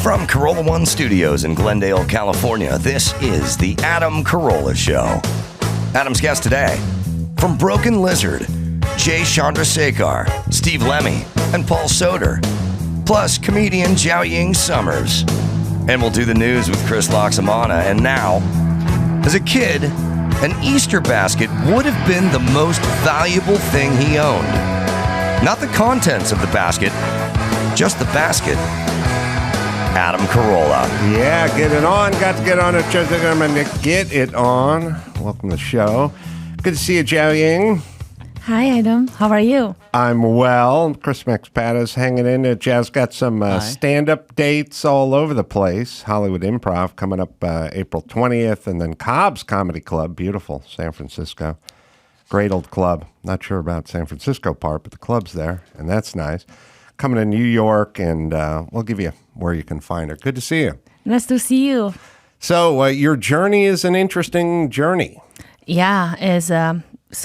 From Carolla One Studios in Glendale, California, this is The Adam Carolla Show. Adam's guest today, from Broken Lizard, Jay Chandrasekhar, Steve Lemme, and Paul Soter, plus comedian Jiaoying Summers. And we'll do the news with Chris Loxamana. And now, as a kid, an Easter basket would have been the most valuable thing he owned. Not the contents of the basket, just the basket. Adam Carolla. Yeah, get it on. Got to get on it. I'm going to get it on. Welcome to the show. Good to see you, Jiaoying. Hi, Adam. How are you? I'm well. Chris McSpada's hanging in there. Jazz got some stand-up dates all over the place. Hollywood Improv coming up April 20th, and then Cobb's Comedy Club, beautiful, San Francisco. Great old club. Not sure about San Francisco part, but the club's there, and that's nice. Coming to New York, and we'll give you where you can find her. Good to see you. Nice to see you. So your journey is an interesting journey. Yeah, it's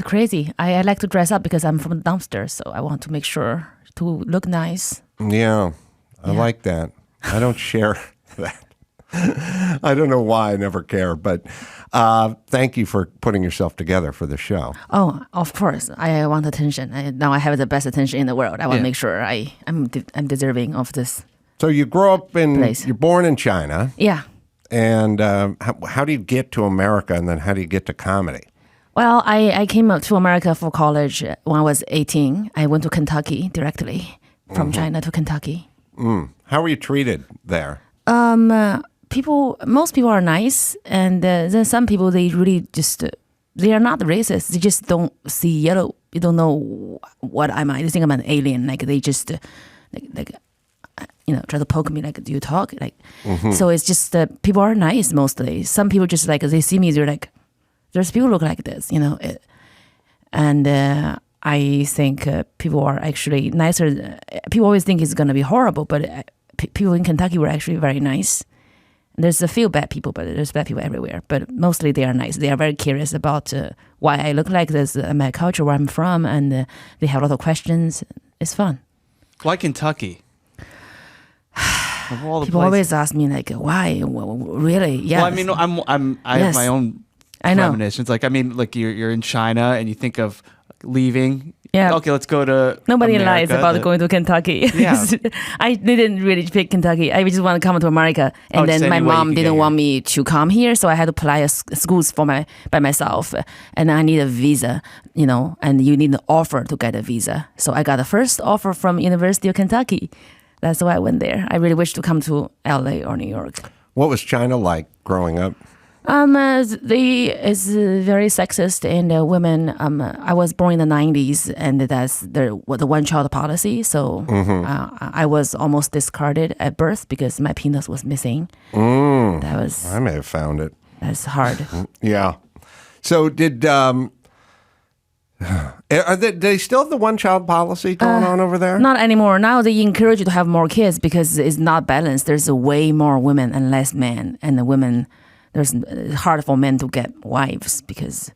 crazy. I like to dress up because I'm from the dumpster, so I want to make sure to look nice. Yeah, I like that. I don't share that. I don't know why. I never care, but thank you for putting yourself together for the show. Oh, of course. I want attention. Now I have the best attention in the world. I want to make sure I'm deserving of this. So you grew up place. You're born in China. Yeah. And how do you get to America, and then how do you get to comedy? Well, I came up to America for college when I was 18. I went to Kentucky directly from China to Kentucky. How were you treated there? Most people are nice, and then some people, they really just, they are not racist. They just don't see yellow. You don't know what I might. They think I'm an alien. Like they just, try to poke me. Like, do you talk? Like, so it's just people are nice mostly. Some people just like they see me, they're like, there's people look like this, and I think people are actually nicer. People always think it's gonna be horrible, but people in Kentucky were actually very nice. There's a few bad people, but there's bad people everywhere. But mostly they are nice. They are very curious about why I look like this, my culture, where I'm from, and they have a lot of questions. It's fun. Why Kentucky? Of all the People places. always ask me like, why? Well, really? Yeah. Well, I mean, I have my own premonitions. Like, I mean, like you're in China and you think of leaving. Yeah. Okay, let's go to Nobody America. lies about going to Kentucky. Yeah. I didn't really pick Kentucky. I just want to come to America. And then my mom didn't want me to come here, so I had to apply schools by myself. And I need a visa, and you need an offer to get a visa. So I got the first offer from University of Kentucky. That's why I went there. I really wish to come to LA or New York. What was China like growing up? It's very sexist, and women. I was born in the 90s, and that's the one-child policy. So I was almost discarded at birth because my penis was missing. I may have found it. That's hard. Yeah. So did they still have the one-child policy going on over there? Not anymore. Now they encourage you to have more kids because it's not balanced. There's way more women and less men, and the women. It's hard for men to get wives because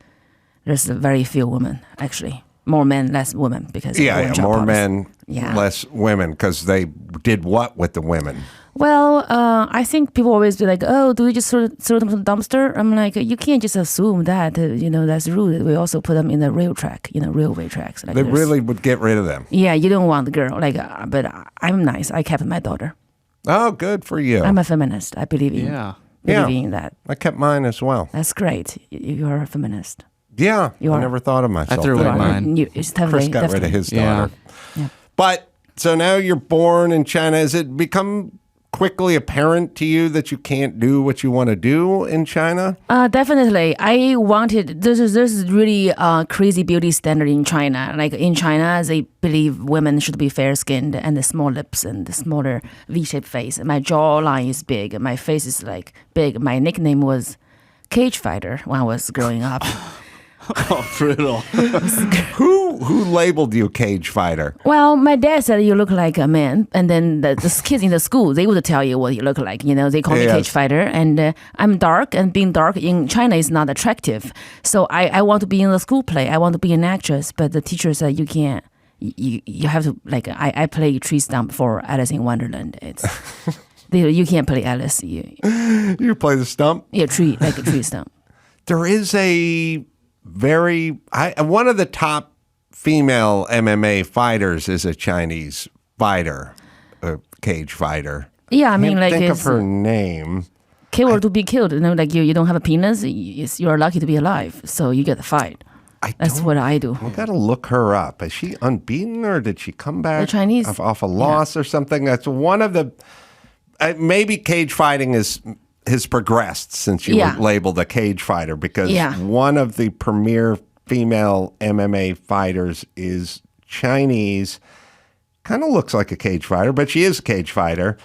there's very few women, actually. More men, less women. Because more men, less women, because they did what with the women? Well, I think people always be like, oh, do we just throw them to the dumpster? I'm like, you can't just assume that, that's rude. We also put them in the railway tracks. Like they really would get rid of them. Yeah, you don't want the girl. But I'm nice. I kept my daughter. Oh, good for you. I'm a feminist. I believe in believing in that. I kept mine as well. That's great. You are a feminist. Yeah, I never thought of myself. I threw away mine. Chris got rid of his daughter. Yeah. But, so now you're born in China. Has it become quickly apparent to you that you can't do what you want to do in China? Definitely. I wanted, there's really crazy beauty standard in China. Like in China, they believe women should be fair-skinned and the small lips and the smaller V-shaped face. My jawline is big. My face is like big. My nickname was Cage Fighter when I was growing up. Oh, brutal. Who labeled you Cage Fighter? Well, my dad said you look like a man, and then the kids in the school, they would tell you what you look like. They call me Cage Fighter, and I'm dark, and being dark in China is not attractive. So I want to be in the school play. I want to be an actress, but the teacher said you can't. You have to, like, I play tree stump for Alice in Wonderland. It's You can't play Alice. You play the stump? Yeah, tree, like a tree stump. There is one of the top female MMA fighters is a Chinese fighter, a cage fighter. Yeah, I mean, Can't like think of her name. Kill or to be killed. Like you don't have a penis. You are lucky to be alive, so you get the fight. That's what I do. I gotta look her up. Is she unbeaten or did she come back The Chinese off a loss or something? That's one of the. Maybe cage fighting has progressed since you were labeled a cage fighter because one of the premier female MMA fighters is Chinese. Kind of looks like a cage fighter, but she is a cage fighter.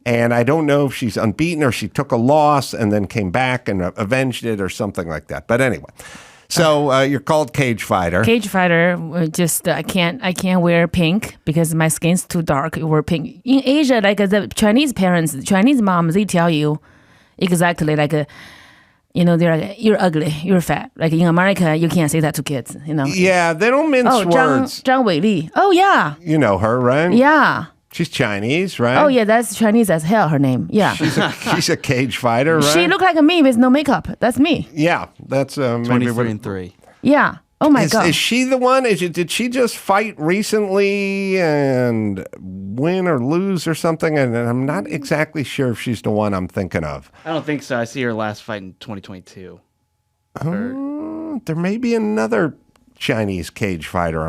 And I don't know if she's unbeaten or she took a loss and then came back and avenged it or something like that. But anyway, so you're called cage fighter. Cage fighter. Just I can't wear pink because my skin's too dark. You wear pink in Asia. Like the Chinese parents, Chinese moms, they tell you exactly like they're like, you're ugly, you're fat. Like in America, you can't say that to kids. Yeah, they don't mince words. Zhang Weili. Oh yeah. You know her, right? Yeah. She's Chinese, right? Oh yeah, that's Chinese as hell. Her name, yeah. She's a cage fighter, right? She looked like me with no makeup. That's me. Yeah, that's 23-3. Yeah. Oh my god. Is she the one? Did she just fight recently and win or lose or something? And I'm not exactly sure if she's the one I'm thinking of. I don't think so. I see her last fight in 2022. There may be another Chinese cage fighter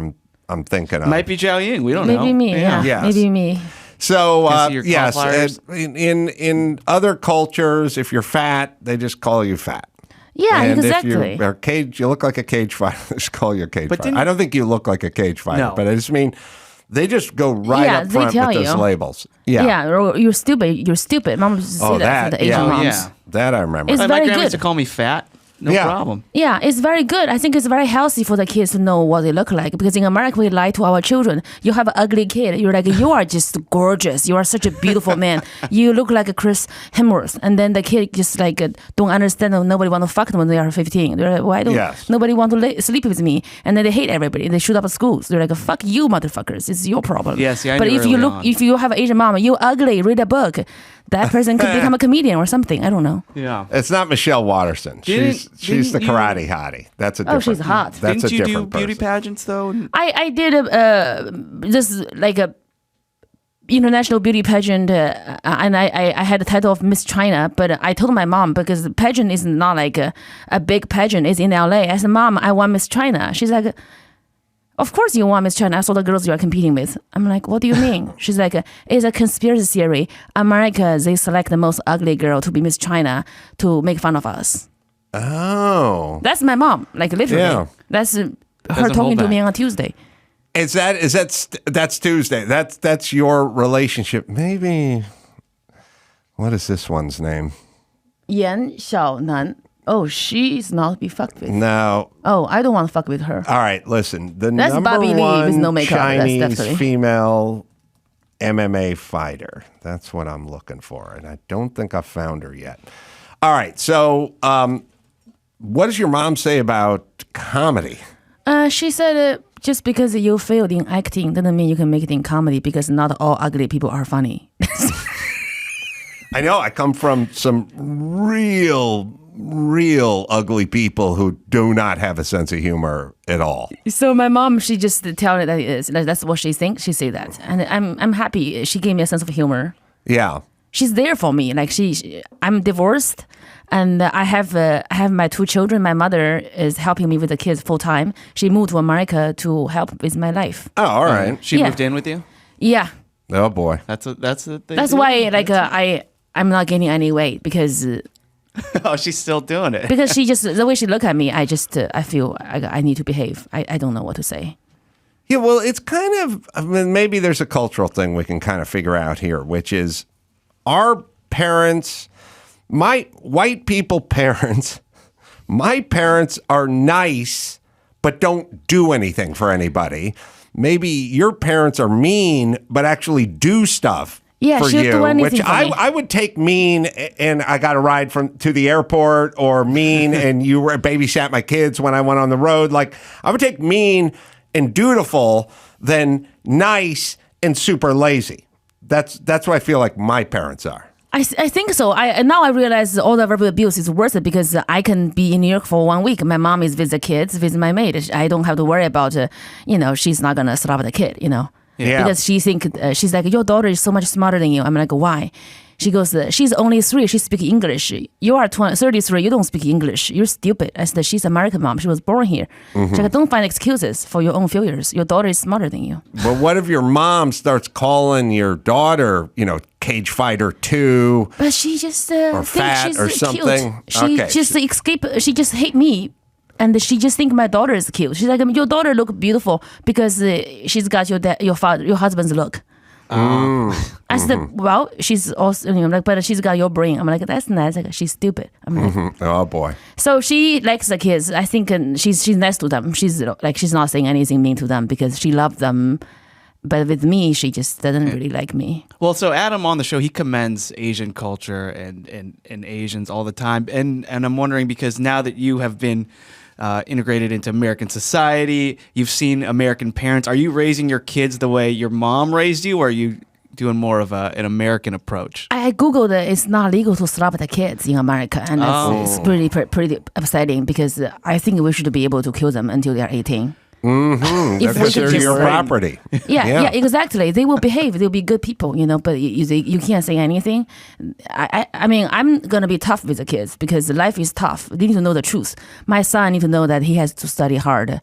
I'm thinking of. Might be Jiaoying. We don't know. Maybe me. Yeah. Yes. Maybe me. So yes, in other cultures, if you're fat, they just call you fat. Yeah, and exactly. if you're you look like a cage fighter. They just call you a cage fighter. I don't think you look like a cage fighter, but I just mean they just go right up front with those labels. Yeah, or you're stupid. You're stupid. Mom used to say that for the Asian moms. Yeah. That I remember. It's my very grandma good. used to call me fat. No problem. Yeah, it's very good. I think it's very healthy for the kids to know what they look like because in America we lie to our children. You have an ugly kid. You're like, you are just gorgeous. You are such a beautiful man. You look like a Chris Hemsworth. And then the kid just like don't understand. Nobody want to fuck them when they are 15. They're like, why don't nobody want to sleep with me? And then they hate everybody. They shoot up schools. They're like, fuck you, motherfuckers. It's your problem. Yes, yeah. But if you have an Asian mom, you ugly. Read a book. That person could become a comedian or something. I don't know. Yeah, it's not Michelle Watterson. She's the karate hottie. That's a different. Oh, she's hot. Didn't you do beauty pageants though? I did just like a international beauty pageant, and I had the title of Miss China. But I told my mom because the pageant is not like a big pageant. It's in LA. I said, Mom, I want Miss China. She's like, of course you want Miss China. I saw the girls you are competing with. I'm like, what do you mean? She's like, it's a conspiracy theory. America, they select the most ugly girl to be Miss China to make fun of us. Oh. That's my mom, like literally. Yeah. That's her talking to me on a Tuesday. That's Tuesday. That's your relationship. Maybe, what is this one's name? Yan Xiaonan. Oh, she's not to be fucked with. No. Oh, I don't want to fuck with her. All right, listen. That's number Bobby Lee with no one makeup. Chinese female MMA fighter. That's what I'm looking for, and I don't think I've found her yet. All right, so what does your mom say about comedy? She said just because you failed in acting doesn't mean you can make it in comedy because not all ugly people are funny. I know. I come from some real ugly people who do not have a sense of humor at all. So my mom, she just tell me that's what she thinks. She say that, and I'm happy. She gave me a sense of humor. Yeah, she's there for me. Like I'm divorced, and I have my two children. My mother is helping me with the kids full time. She moved to America to help with my life. Oh, all right. She moved in with you? Yeah. Oh boy. That's the thing. That's why I'm not gaining any weight because. Oh, she's still doing it. Because she just, the way she look at me, I feel I need to behave. I don't know what to say. Yeah, well, it's kind of, I mean, maybe there's a cultural thing we can kind of figure out here, which is our parents, my white people parents, my parents are nice, but don't do anything for anybody. Maybe your parents are mean, but actually do stuff. Yeah, for you, which I would take mean and I got a ride to the airport, or mean and you babysat my kids when I went on the road. Like I would take mean and dutiful than nice and super lazy. That's what I feel like my parents are. I think so. Now I realize all the verbal abuse is worse because I can be in New York for 1 week. My mom is with the kids, with my maid. I don't have to worry about, she's not gonna slap the kid, Yeah. because she's like, your daughter is so much smarter than you. I'm like, why? She goes, she's only 3. She speaks English. You are 33. You don't speak English. You're stupid. I said, she's American mom. She was born here. She's like, don't find excuses for your own failures. Your daughter is smarter than you. But what if your mom starts calling your daughter, Cage Fighter 2? But she just or thinks fat she's or something? cute. She just hate me. And she just think my daughter is cute. She's like, your daughter look beautiful because she's got your husband's look. I said, well, she's also, but she's got your brain. I'm like, that's nice. Like, she's stupid. I'm like, Oh boy. So she likes the kids. I think she's nice to them. She's not saying anything mean to them because she loves them. But with me, she just doesn't really like me. Well, so Adam on the show, he commends Asian culture and Asians all the time. And I'm wondering, because now that you have been integrated into American society, you've seen American parents. Are you raising your kids the way your mom raised you, or are you doing more of an American approach? I googled it's not legal to slap the kids in America, and it's pretty upsetting because I think we should be able to kill them until they are 18. Because they're your property. Yeah, exactly. They will behave. They'll be good people, but you can't say anything. I mean, I'm going to be tough with the kids because life is tough. They need to know the truth. My son needs to know that he has to study hard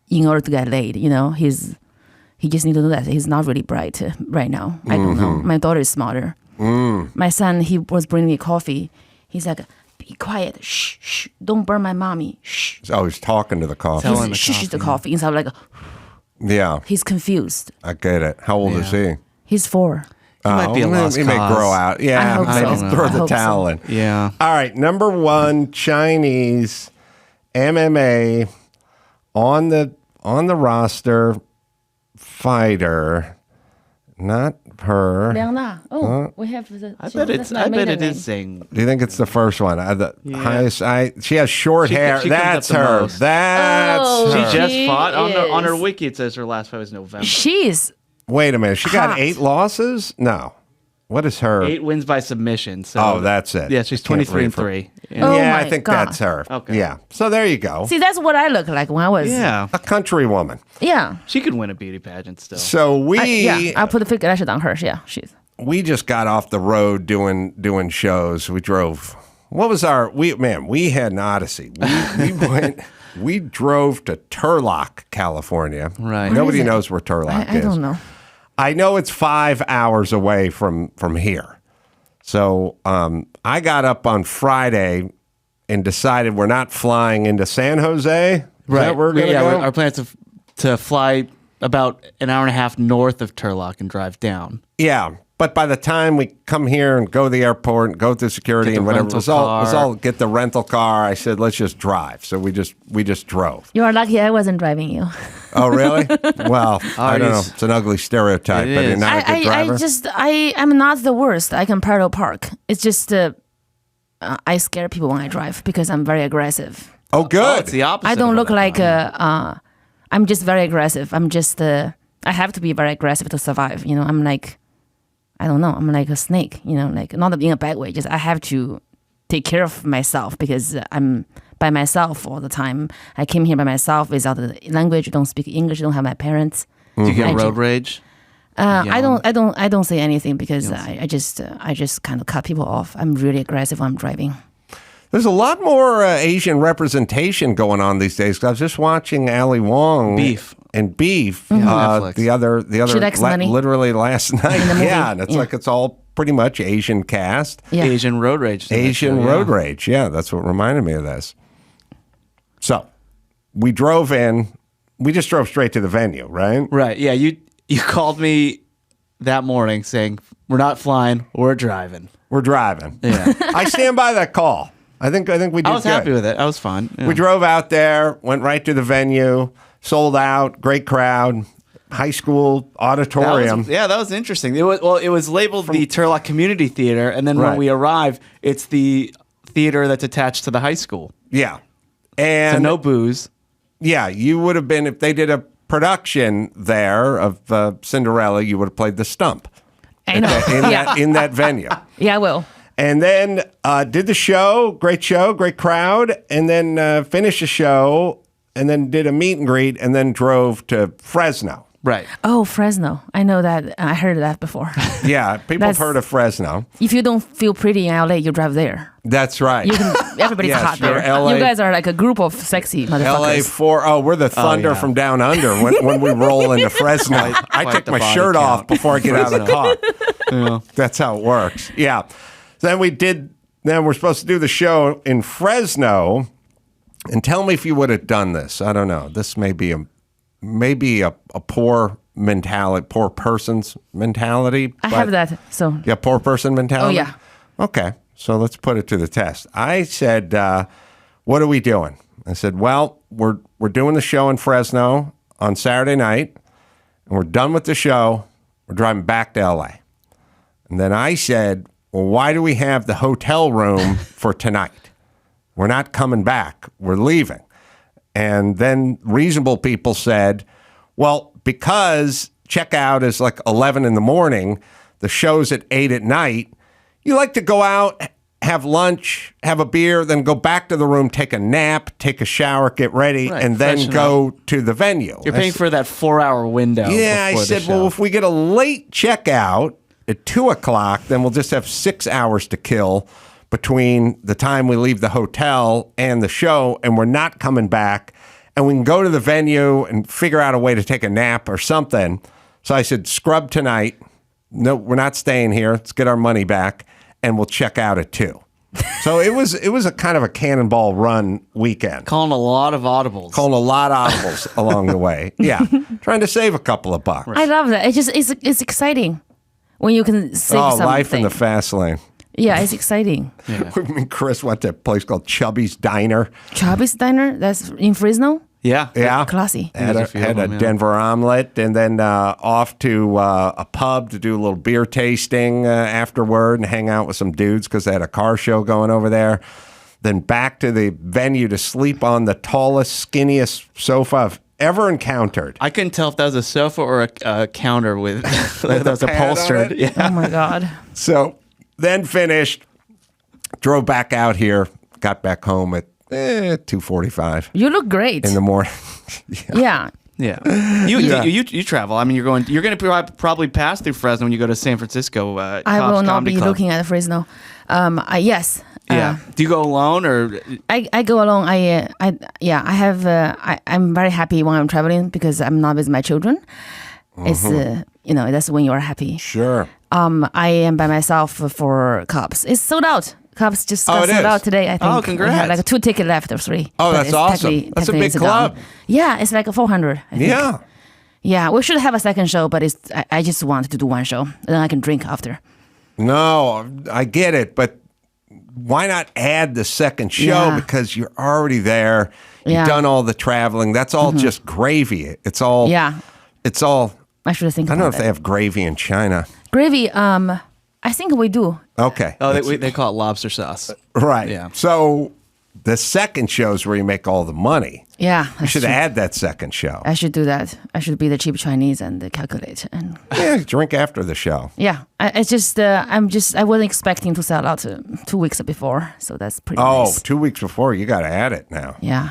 in order to get laid. He just need to know that he's not really bright right now. I don't know. My daughter is smarter. My son, he was bringing me coffee. He's like, be quiet. Shh, shh. Don't burn my mommy. Shh. Oh, he's talking to the coffee. Telling Shh, the coffee. Instead of like, Yeah. he's confused. I get it. How old is he? He's 4. He might be a lost He may cause. grow out. Yeah, I hope maybe so. throw I the hope towel so. in. Yeah. All right, number 1, Chinese MMA on the roster fighter, not her. Liang Na. We have the. I bet it is saying. Do you think it's the first one? The highest. She has short hair. she comes That's up the her. most. That's Oh, her. She just She fought on her is- wiki. It says her last fight was November. She's Wait a minute. She got hot. 8 losses? No. What is her? 8 wins by submission. So Oh, that's it. Yeah, she's I can't 23 read and from- 3. Oh Yeah, my I think God. that's her. Okay. Yeah. So there you go. See, that's what I look like when I was. Yeah. A country woman. Yeah. She could win a beauty pageant still. So I'll put the figure on her. Yeah, she's. we just got off the road doing shows. We drove. What was we had an odyssey. We drove to Turlock, California. Right. Nobody Where is it? knows where Turlock is. I don't know. I know it's 5 hours away from here. So I got up on Friday and decided we're not flying into San Jose. Is that where we're going to go? Our plan is to fly about an hour and a half north of Turlock and drive down. Yeah, but by the time we come here and go to the airport and go through security Get the and whatever, it rental was all car. get the rental car. I said, let's just drive. So we just drove. You are lucky I wasn't driving you. Oh, really? Well, I don't know. yes. It's an ugly stereotype, It but you're is. not a good driver. I am not the worst. I can parallel park. It's just I scare people when I drive because I'm very aggressive. Oh, Oh, good. it's the opposite. I don't of look what like I'm just very aggressive. I'm just I have to be very aggressive to survive. I'm like, I don't know. I'm like a snake. Like not in a bad way. Just I have to take care of myself because I'm by myself all the time. I came here by myself without the language. Don't speak English. Don't have my parents. Do you get I road rage? I don't say anything because I just kind of cut people off. I'm really aggressive when I'm driving. There's a lot more Asian representation going on these days. 'Cause I was just watching Ali Wong Beef. and Beef. Netflix. The other She likes money. literally last night. the movie. Yeah, and it's Yeah. like it's all pretty much Asian cast. Yeah. Asian road rage. Asian road rage. Yeah, that's what reminded me of this. So we drove in. We just drove straight to the venue, right? Right. Yeah. You called me that morning saying we're not flying, we're driving. We're driving. Yeah. I stand by that call. I think we did I was good. happy with it. I was fine. Yeah. We drove out there, went right to the venue, sold out, great crowd, high school auditorium. That was interesting. It was labeled the Turlock Community Theater, and then Right. when we arrive, it's the theater that's attached to the high school. Yeah. So And no booze. yeah, you would have been, if they did a production there of Cinderella, you would have played the stump. I know. in that venue. Yeah, I will. And then did the show, great crowd, and then finished the show, and then did a meet and greet, and then drove to Fresno. Right. Oh, Fresno. I know that. I heard that before. Yeah, people have heard of Fresno. If you don't feel pretty in LA, you drive there. That's right. Everybody's Yeah, hot sure. there. LA, you guys are like a group of sexy motherfuckers. We're the thunder from down under when we roll into Fresno. I take the my body shirt count. off before I get out of the car. Yeah. That's how it works. Yeah. Then we're supposed to do the show in Fresno. And tell me if you would have done this. I don't know. This may be a poor mentality, poor person's mentality. I have that. So Yeah, poor person mentality? Oh, yeah. Okay, so let's put it to the test. I said, what are we doing? I said, well, we're doing the show in Fresno on Saturday night, and we're done with the show. We're driving back to LA. And then I said, well, why do we have the hotel room for tonight? We're not coming back. We're leaving. And then reasonable people said, well, because checkout is like 11 in the morning, the show's at 8 at night, you like to go out, have lunch, have a beer, then go back to the room, take a nap, take a shower, get ready, Right, and then freshen go to the venue. You're paying for that 4-hour window. Yeah, I before the said, show. well, if we get a late checkout at 2 o'clock, then we'll just have 6 hours to kill between the time we leave the hotel and the show, and we're not coming back, and we can go to the venue and figure out a way to take a nap or something. So I said, scrub tonight. No, we're not staying here. Let's get our money back, and we'll check out at 2. So it was a kind of a cannonball run weekend. Calling a lot of audibles. Calling a lot of audibles along the way. Yeah, trying to save a couple of bucks. I love that. It's exciting when you can save something. Life in the fast lane. Yeah, it's exciting. Yeah. Me and Chris went to a place called Chubby's Diner. Chubby's Diner, that's in Fresno. Yeah. Yeah. Classy. Had There's a few a of them, yeah. Denver omelet, and then off to a pub to do a little beer tasting afterward and hang out with some dudes because they had a car show going over there. Then back to the venue to sleep on the tallest, skinniest sofa I've ever encountered. I couldn't tell if that was a sofa or a counter with that was pad on upholstered. it? Yeah. Oh my God. So then finished, drove back out here, got back home at 2:45 You look great. in the morning. Yeah. Yeah. You, Yeah. you travel. I mean, you're going to probably pass through Fresno when you go to San Francisco. I Cops will not Comedy be Club. looking at Fresno. Yes. Yeah. Do you go alone or? I go along. I'm very happy when I'm traveling because I'm not with my children. It's that's when you are happy. Sure. I am by myself for Cubs. It's sold out. Cubs just got it sold is? out today. I think. Oh, congrats. We have like 2 tickets left or 3. Oh, But that's it's awesome. technically- That's a technically big it's done. club. Yeah, it's like 400. I think. Yeah. Yeah, we should have a second show, but I just wanted to do one show. Then I can drink after. No, I get it, but why not add the second show? Yeah. Because you're already there. You've Yeah. done all the traveling. That's all just gravy. It's all. Yeah. It's all. I should think I don't know about if they it. have gravy in China. Gravy, I think we do. Okay. Oh, they call it lobster sauce. Right. Yeah. So the second show is where you make all the money. Yeah. You that's should true. add that second show. I should do that. I should be the cheap Chinese and calculate. And Yeah, drink after the show. yeah, I wasn't expecting to sell out 2 weeks before, so that's pretty Oh, nice. 2 weeks before, you got to add it now. Yeah,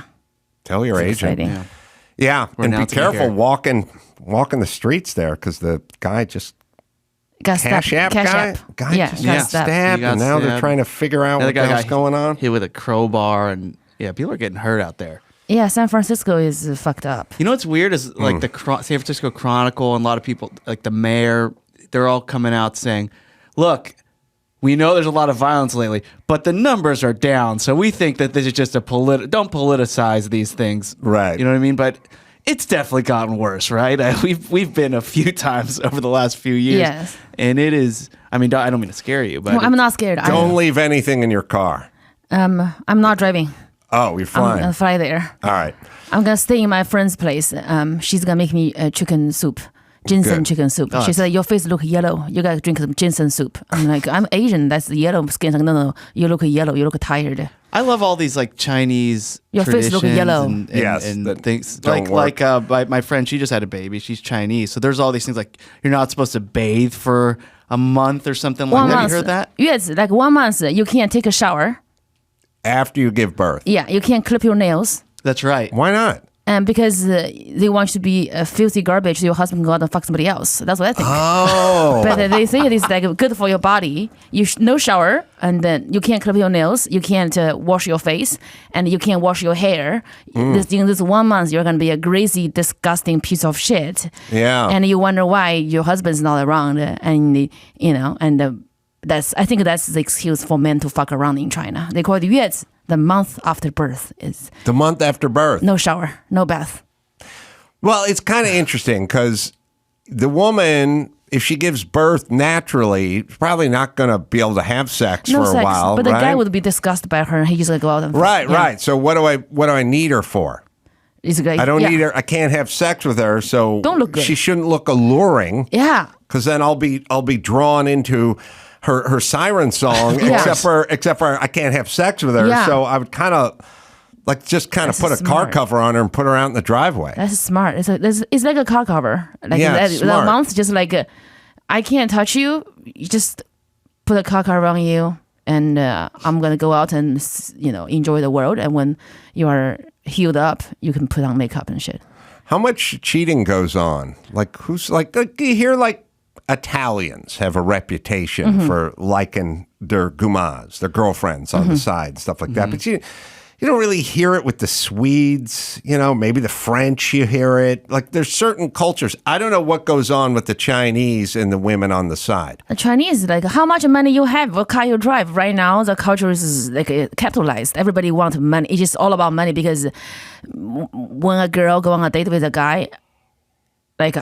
Tell your it's agent. exciting. Yeah, and be announcing it careful here. walking the streets there because the guy just Got Cash stabbed. App guy Yeah, just got got stabbed. stabbed, He got and now they're stabbed. trying to figure out Another what the guy hell's got going on. hit with a crowbar, and yeah, people are getting hurt out there. Yeah, San Francisco is fucked up. You know what's weird is like the San Francisco Chronicle and a lot of people, like the mayor, they're all coming out saying, "Look, we know there's a lot of violence lately, but the numbers are down. So we think that this is just don't politicize these things, Right. You know what I mean? But it's definitely gotten worse, right? We've been a few times over the last few years, Yes. and it is. I mean, I don't mean to scare you, but No, I'm not scared. Don't leave anything in your car. I'm not driving. Oh, you're I'm fine. gonna fly there. All right. I'm gonna stay in my friend's place. She's gonna make me chicken soup, ginseng Good. chicken soup. Oh, She said, "Your face look yellow. You gotta drink some ginseng soup." I'm like, "I'm Asian. That's yellow skin." Like, no, you look yellow. You look tired. I love all these like Chinese Your face traditions look yellow. and Yes, and that things don't like work. my friend, she just had a baby. She's Chinese, so there's all these things like you're not supposed to bathe for a month or something like 1 that. month. You heard that? Yes, like 1 month you can't take a shower. After you give birth. Yeah, you can't clip your nails. That's right. Why not? And because they want you to be filthy garbage, your husband go out and fuck somebody else. That's what I think. Oh. But they say it is like good for your body. No shower, and then you can't clip your nails. You can't wash your face, and you can't wash your hair. In this 1 month, you're gonna be a greasy, disgusting piece of shit. Yeah. And you wonder why your husband's not around, and I think that's the excuse for men to fuck around in China. They call it 月子. The month after birth is The month after birth. no shower, no bath. Well, it's kind of interesting because the woman, if she gives birth naturally, is probably not going to be able to have sex No for sex. a while. But the right? guy would be disgusted by her. He just like go out and fuck. Right, Yeah. right. So what do I need her for? It's like, I don't yeah. need her. I can't have sex with her. So Don't look good. she shouldn't look alluring. Yeah. Because then I'll be drawn into her siren song. Yeah. Except for I can't have sex with her. Yeah. So I would kind of put a car smart. cover on her and put her out in the driveway. That's smart. It's like a car cover. Like Yeah, that, it's the smart. month, just like I can't touch you. You just put a car cover on you, and I'm gonna go out and enjoy the world. And when you are healed up, you can put on makeup and shit. How much cheating goes on? Like who's like you hear like Italians have a reputation for liking their gumas, their girlfriends on the side, stuff like that. But you don't really hear it with the Swedes, maybe the French, you hear it. Like there's certain cultures. I don't know what goes on with the Chinese and the women on the side. The Chinese, like, how much money you have, what car you drive. Right now, the culture is like capitalized. Everybody wants money. It's just all about money because when a girl go on a date with a guy, like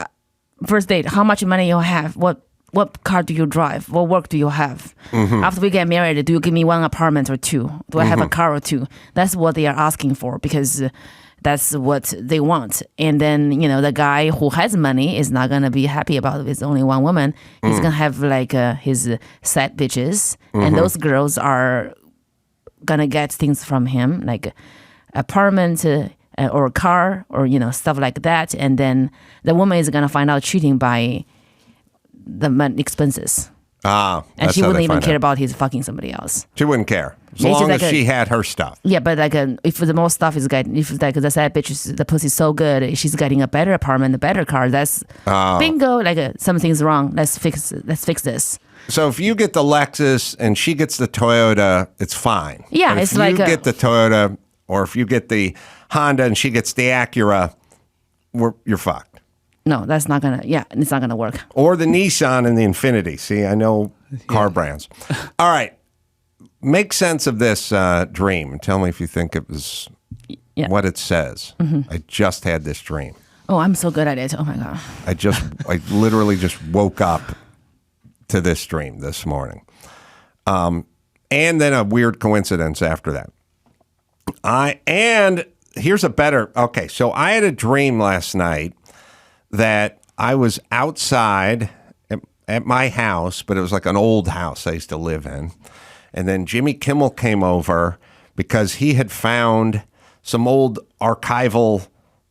first date, how much money you have, what car do you drive, what work do you have? After we get married, do you give me one apartment or two? Do I have a car or two? That's what they are asking for because that's what they want. And then, the guy who has money is not going to be happy about it with only one woman. He's going to have like his side bitches. And those girls are going to get things from him, like apartment or a car or, stuff like that. And then the woman is going to find out cheating by the expenses. Ah, And that's she how wouldn't they even find care out. about his fucking somebody else. She wouldn't care as Yeah, it's long like as a- she had her stuff. Yeah, but like if the more stuff is getting, if like the side bitch, the pussy's so good, she's getting a better apartment, a better car. That's bingo. Like something's wrong. Let's fix this. So if you get the Lexus and she gets the Toyota, it's fine. Yeah, But it's if like you a- get the Toyota, or if you get the Honda and she gets the Acura, you're fucked. No, that's not gonna. Yeah, it's not gonna work. Or the Nissan and the Infinity. See, I know car brands. All right, make sense of this dream. Tell me if you think it was Yeah. what it says. I just had this dream. Oh, I'm so good at it. Oh my god. I literally just woke up to this dream this morning. And then a weird coincidence after that. And here's a better, okay, so I had a dream last night that I was outside at my house, but it was like an old house I used to live in. And then Jimmy Kimmel came over because he had found some old archival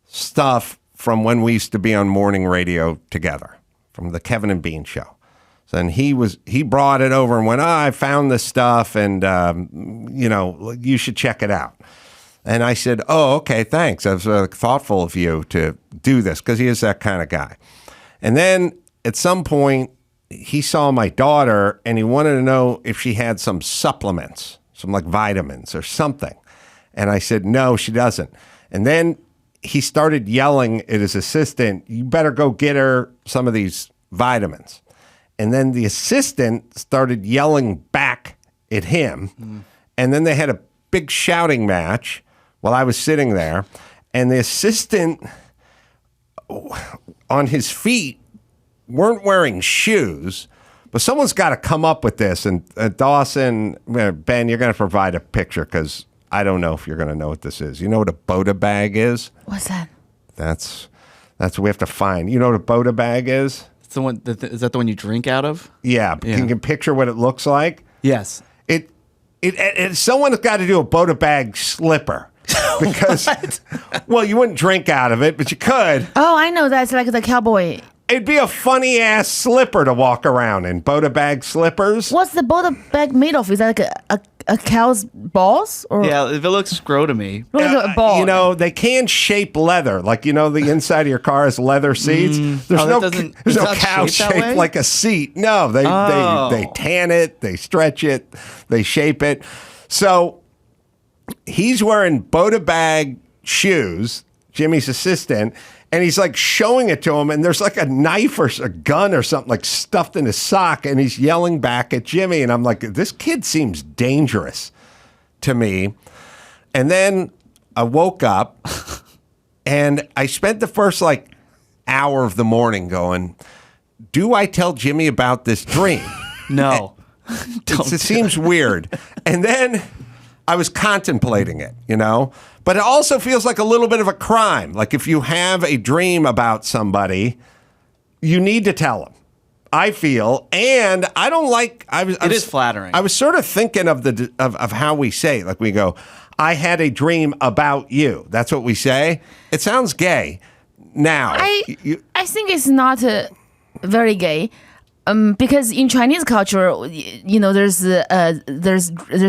stuff from when we used to be on morning radio together, from the Kevin and Bean show. So then he brought it over and went, I found this stuff and, you should check it out. And I said, oh, okay, thanks. That was thoughtful of you to do this because he is that kind of guy. And then at some point, he saw my daughter and he wanted to know if she had some supplements, some like vitamins or something. And I said, no, she doesn't. And then he started yelling at his assistant, you better go get her some of these vitamins. And then the assistant started yelling back at him. And then they had a big shouting match while I was sitting there. And the assistant on his feet weren't wearing shoes. But someone's got to come up with this. And Dawson, Ben, you're going to provide a picture because I don't know if you're going to know what this is. You know what a Boda bag is? What's that? That's what we have to find. You know what a Boda bag is? It's the one. Is that the one you drink out of? Yeah. Yeah. Can you picture what it looks like? Yes. someone's got to do a Boda bag slipper. Because, well, you wouldn't drink out of it, but you could. Oh, I know. That's like the cowboy. It'd be a funny ass slipper to walk around in. Boda bag slippers. What's the Boda bag made of? Is that like a cow's balls? Or Yeah, if it looks scroll to me. Look like a ball. You know, they can shape leather. Like, you know, the inside of your car has leather seats. There's no cow shaped like a seat. No, they tan it, they stretch it, they shape it. So he's wearing Boda bag shoes, Jimmy's assistant, and he's like showing it to him, and there's like a knife or a gun or something like stuffed in his sock, and he's yelling back at Jimmy, and I'm like, this kid seems dangerous to me. And then I woke up, and I spent the first like hour of the morning going, do I tell Jimmy about this dream? No. It seems weird. And then I was contemplating it, you know? But it also feels like a little bit of a crime. Like if you have a dream about somebody, you need to tell them. I feel, and I don't like. It is flattering. I was sort of thinking of how we say it. Like we go, I had a dream about you. That's what we say. It sounds gay. Now, I think it's not very gay. Because in Chinese culture, you know, there's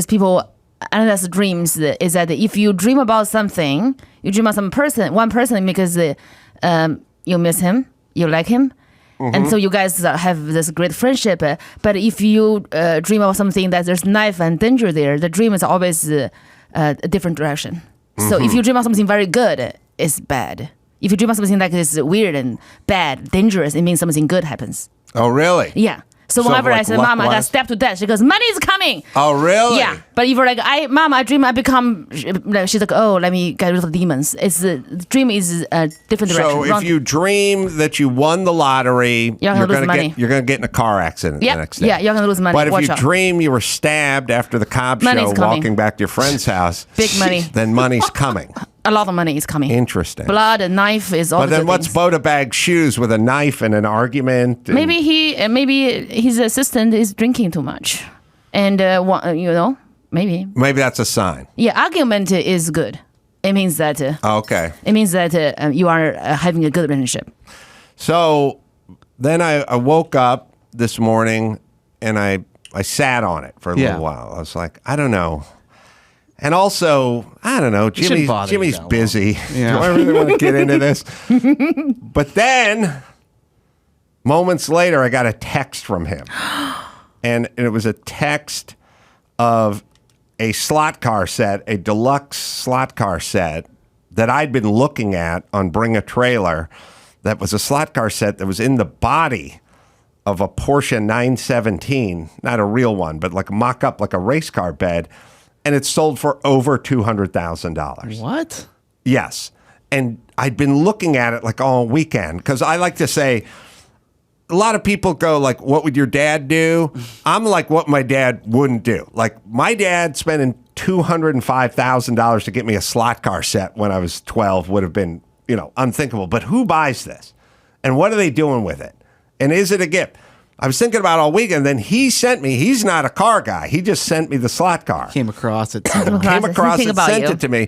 people. And that's dreams is that if you dream about something, you dream about one person because you miss him, you like him, and so you guys have this great friendship. But if you dream about something that there's knife and danger there, the dream is always a different direction. So if you dream about something very good, it's bad. If you dream about something that is weird and bad, dangerous, it means something good happens. Oh, really? Yeah. So whenever I said, Mom, I got stabbed to death, she goes, money is coming. Oh, really? Yeah. But if you're like, Mom, I dream I become, she's like, oh, let me get rid of the demons. The dream is a different direction. So if you dream that you won the lottery, you're going to get in a car accident the next day. Yeah, you're going to lose money. But if you dream you were stabbed after the Cobb show walking back to your friend's house, big money, then money's coming. A lot of money is coming. Interesting. Blood, a knife is all. But then what's Boda bag shoes with a knife and an argument? Maybe his assistant is drinking too much, and you know, maybe that's a sign. Yeah, argument is good. It means that. Okay. It means that you are having a good relationship. So then I woke up this morning and I sat on it for a little while. I was like, I don't know. And also, I don't know, Jimmy's busy. Yeah. Do I really want to get into this? But then, moments later, I got a text from him. And it was a text of a slot car set, a deluxe slot car set that I'd been looking at on Bring a Trailer. That was a slot car set that was in the body of a Porsche 917. Not a real one, but like a mock-up, like a race car bed. And it sold for over $200,000. What? Yes. And I'd been looking at it like all weekend because I like to say, a lot of people go like, what would your dad do? I'm like what my dad wouldn't do. Like my dad spending $205,000 to get me a slot car set when I was 12 would have been, you know, unthinkable. But who buys this? And what are they doing with it? And is it a gift? I was thinking about it all weekend, then he sent me, he's not a car guy. He just sent me the slot car. Came across it, sent it to me.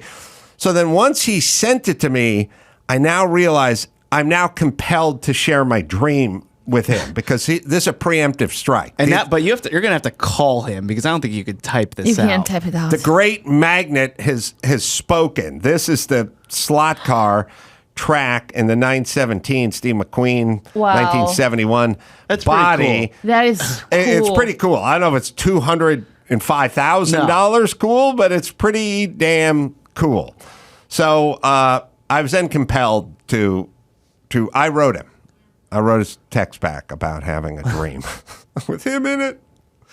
So then once he sent it to me, I now realize I'm now compelled to share my dream with him because this is a preemptive strike. And but you're going to have to call him because I don't think you could type this out. You can't type it out. The great magnet has spoken. This is the slot car track in the 917 Steve McQueen 1971 That's body. pretty cool. That is cool. It's pretty cool. I don't know if it's $205,000 cool, but it's pretty damn cool. So I was then compelled to I wrote him. I wrote his text back about having a dream with him in it.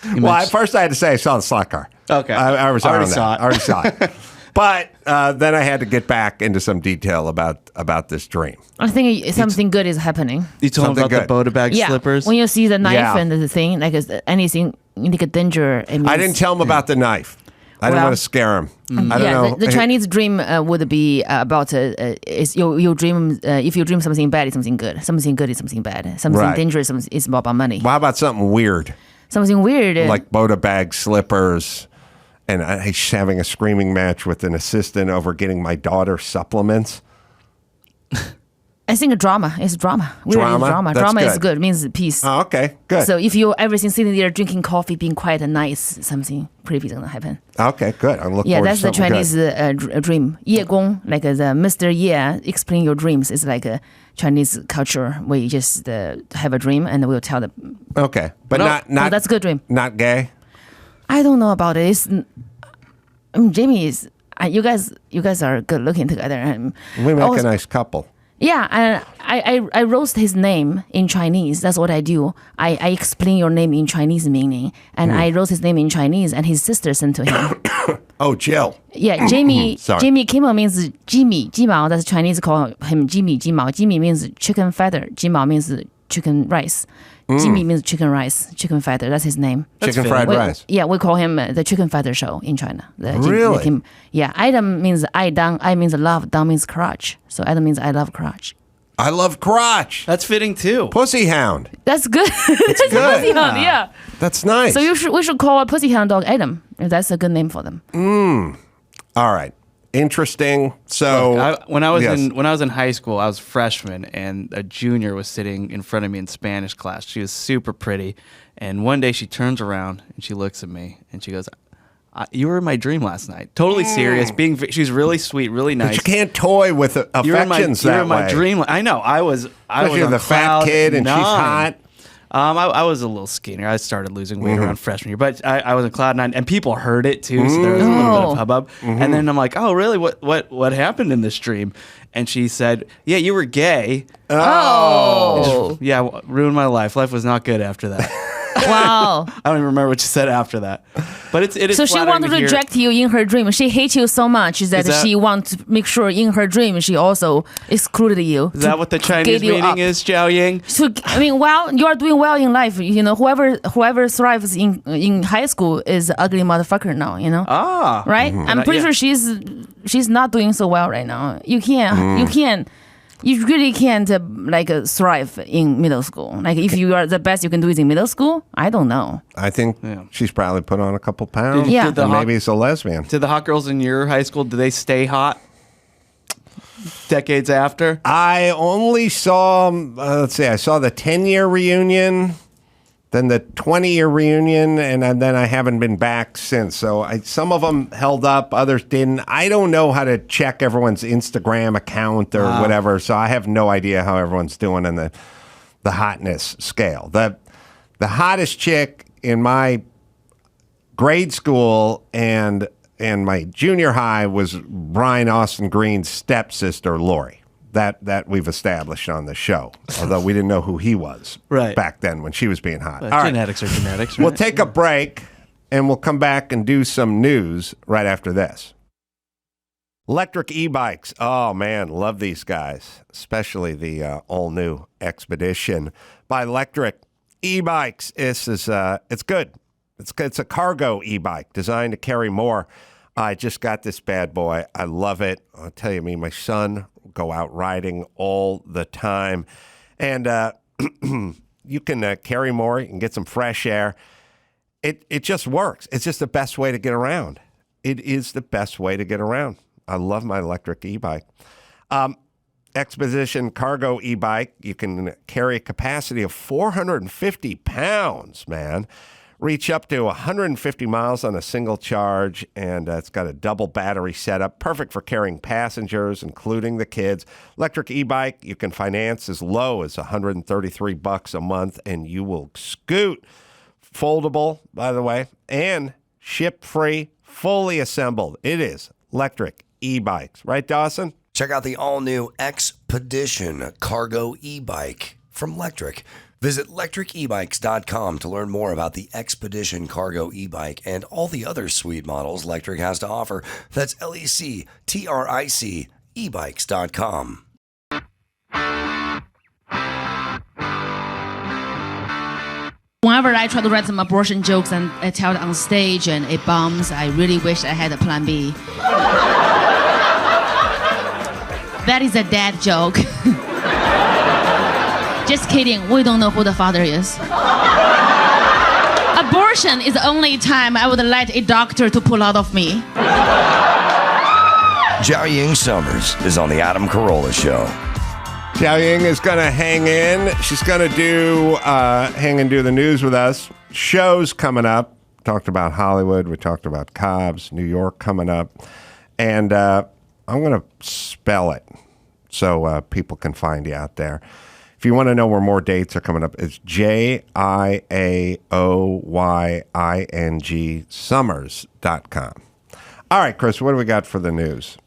At first I had to say I saw the slot car. Okay. I already saw it. But then I had to get back into some detail about this dream. I think something good is happening. You told him about the Boda bag slippers? When you see the knife and the thing, like anything, like a danger. I didn't tell him about the knife. I didn't want to scare him. I don't know. The Chinese dream would be about you dream. If you dream something bad, it's something good. Something good is something bad. Something dangerous is about money. Well, how about something weird? Something weird, like Boda bag slippers and he's having a screaming match with an assistant over getting my daughter supplements. I think drama is drama. Drama? That's Drama is good. good. Means peace. Oh, okay, good. So if you everything sitting there drinking coffee, being quiet and nice, something pretty big is gonna happen. Okay, good. I'm looking Yeah, forward that's to the something Chinese dream. 夜公, like the Mr. Ye, explain your dreams. It's like a Chinese culture where you just have a dream and we'll tell them. Okay, but not that's a good dream. Not gay. I don't know about it. Jamie is. You guys are good looking together. And We make a nice couple. Yeah, and I roast his name in Chinese. That's what I do. I explain your name in Chinese meaning, and I roast his name in Chinese, and his sister sent to him. Oh, Jill. Yeah, Jamie. Sorry. Jamie Kimmel means Jimmy. Jimao. That's Chinese call him Jimmy. Jimao. Jimmy means chicken feather. Jimao means chicken rice. Jimmy means chicken rice, chicken feather. That's his name. Chicken fried rice. Yeah, we call him the chicken feather show in China. Really? Yeah, Adam means I dang. I means love. Dang means crotch. So Adam means I love crotch. I love crotch. That's fitting too. Pussy hound. That's good. That's good. Pussy hound, yeah. That's nice. So we should call a pussy hound dog Adam. That's a good name for them. All right. Interesting. So When I was yes. in high school, I was a freshman, and a junior was sitting in front of me in Spanish class. She was super pretty, and one day she turns around and she looks at me and she goes, "You were in my dream last night." Totally serious. She's really sweet, really nice. But you can't toy with affections You're that in my way. dream. I know. I was You're on the fat cloud kid and she's nine. hot. I was a little skinnier. I started losing weight around freshman year, but I was in cloud nine, and people heard it too. So there was a little bit of hubbub. And then I'm like, "Oh, really? What happened in this dream?" And she said, "Yeah, you were gay." Oh. Yeah, ruined my life. Life was not good after that. Wow. I don't even remember what she said after that. But it is. So she flattering wants to hear- reject you in her dream. She hates you so much that that- she wants to make sure in her dream she also excluded you. Is that what the Chinese meaning is, Jiaoying? So I mean, well, you are doing well in life. You know, whoever thrives in high school is an ugly motherfucker now. You know, right? I'm pretty sure she's not doing so well right now. You really can't thrive in middle school. Like if you are the best you can do is in middle school, I don't know. I think she's probably put on a couple pounds. Yeah. And maybe he's a lesbian. Did the hot girls in your high school, do they stay hot decades after? I only saw, I saw the 10-year reunion, then the 20-year reunion, and then I haven't been back since. So some of them held up, others didn't. I don't know how to check everyone's Instagram account or whatever, so I have no idea how everyone's doing in the hotness scale. The hottest chick in my grade school and my junior high was Brian Austin Green's stepsister, Lori. That we've established on the show, although we didn't know who he was back then when she was being hot. All right. Genetics are genetics, right? We'll take a break, and we'll come back and do some news right after this. Electric e-bikes. Oh, man, love these guys, especially the all-new Expedition by Electric e-bikes. It's good. It's a cargo e-bike designed to carry more. I just got this bad boy. I love it. I'll tell you, me and my son go out riding all the time. And you can carry more. You can get some fresh air. It just works. It's just the best way to get around. It is the best way to get around. I love my electric e-bike. Expedition cargo e-bike. You can carry a capacity of 450 pounds, man. Reach up to 150 miles on a single charge, and it's got a double battery setup, perfect for carrying passengers, including the kids. Electric e-bike, you can finance as low as $133 a month, and you will scoot. Foldable, by the way, and ship-free, fully assembled. It is electric e-bikes. Right, Dawson? Check out the all-new Expedition cargo e-bike from Electric. Visit lectricebikes.com to learn more about the Expedition cargo e-bike and all the other sweet models Electric has to offer. That's LECTRIC ebikes.com. Whenever I try to write some abortion jokes and I tell it on stage and it bombs, I really wish I had a plan B. That is a dad joke. Just kidding. We don't know who the father is. Abortion is the only time I would let a doctor to pull out of me. Jiaoying Summers is on the Adam Carolla Show. Jiaoying is going to hang in. She's going to hang and do the news with us. Shows coming up. Talked about Hollywood. We talked about Cobb's, New York coming up. And I'm going to spell it so people can find you out there. If you want to know where more dates are coming up, it's Jiaoying Summers.com. All right, Chris, what do we got for the news?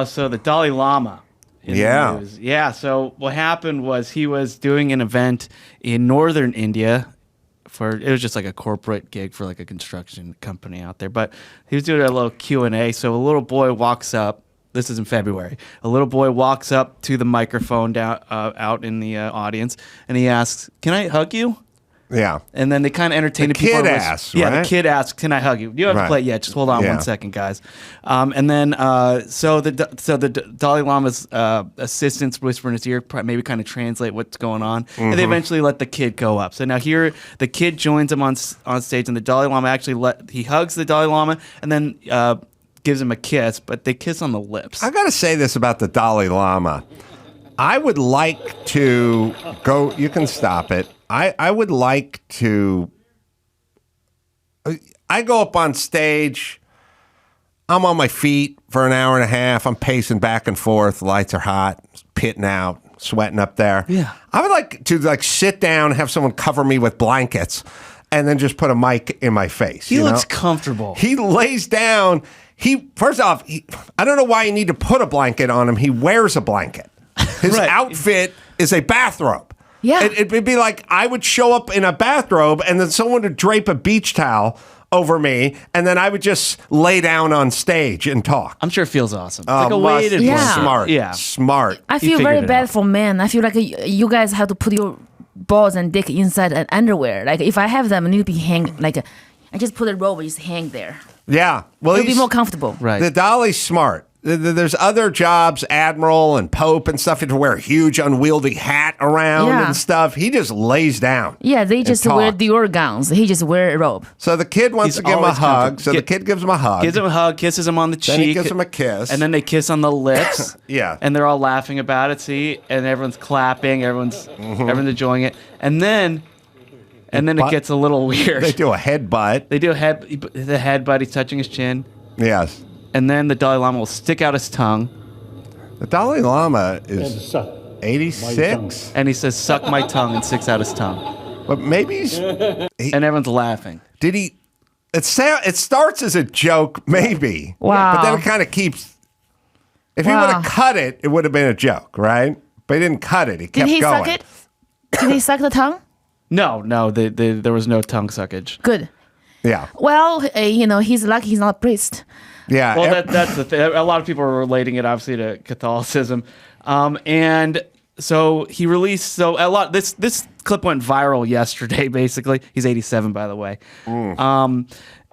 So the Dalai Lama. Yeah. The news. Yeah. So what happened was he was doing an event in northern India. It was just like a corporate gig for like a construction company out there. But he was doing a little Q&A. So a little boy walks up. This is in February. A little boy walks up to the microphone down out in the audience, and he asks, "Can I hug you?" Yeah. And then they kind of entertain the people. Kid asks, yeah, right? the kid asks, "Can I hug you?" You don't have to play it yet. Just hold on 1 second, guys. And then so the Dalai Lama's assistants whisper in his ear, maybe kind of translate what's going on, and they eventually let the kid go up. So now here the kid joins him on stage, and the Dalai Lama he hugs the Dalai Lama, and then gives him a kiss, but they kiss on the lips. I got to say this about the Dalai Lama. I would like to go. You can stop it. I would like to. I go up on stage. I'm on my feet for an hour and a half. I'm pacing back and forth. The lights are hot, pitting out, sweating up there. Yeah. I would like to sit down, have someone cover me with blankets, and then just put a mic in my face. He looks comfortable. He lays down. First off, I don't know why you need to put a blanket on him. He wears a blanket. His outfit is a bathrobe. Yeah. It'd be like I would show up in a bathrobe and then someone would drape a beach towel over me and then I would just lay down on stage and talk. I'm sure it feels awesome. It's like a weighted Yeah. Smart. Yeah. Smart. I feel figured very it bad out. for men. I feel like you guys have to put your balls and dick inside an underwear. Like if I have them, I need to be hang like I just put a robe and just hang there. Yeah. Well, It'll be more comfortable. Right. The Dalai's smart. There's other jobs, admiral and pope and stuff. You have to wear a huge unwieldy hat around Yeah. and stuff. He just lays down. Yeah, they and just wear talk. Dior gowns. He just wear a robe. So the kid wants He's to give him a always hug. comfortable. So the kid gives him a hug. Gives him a hug, kisses him on the cheek. Then he gives him a kiss. And then they kiss on the lips. Yeah. And they're all laughing about it, see? And everyone's clapping, everyone's enjoying it. And then it But- gets a little weird. They do a headbutt. They do the headbutt, he's touching his chin. Yes. And then the Dalai Lama will stick out his tongue The Dalai Lama And is suck. 86, and he says, "Suck my tongue," and sticks out his tongue. but maybe he's, And everyone's laughing. did he? It starts as a joke, maybe. Wow. But then it kind of keeps. If he would Wow. have cut it, it would have been a joke, right? But he didn't cut it. He kept Did he going. suck it? Did he suck the tongue? No, there was no tongue suckage. Good. Yeah. Well, he's lucky he's not a priest. Yeah. Well, that's the thing. A lot of people are relating it, obviously, to Catholicism, and so he released. So a lot. This clip went viral yesterday. Basically, he's 87, by the way.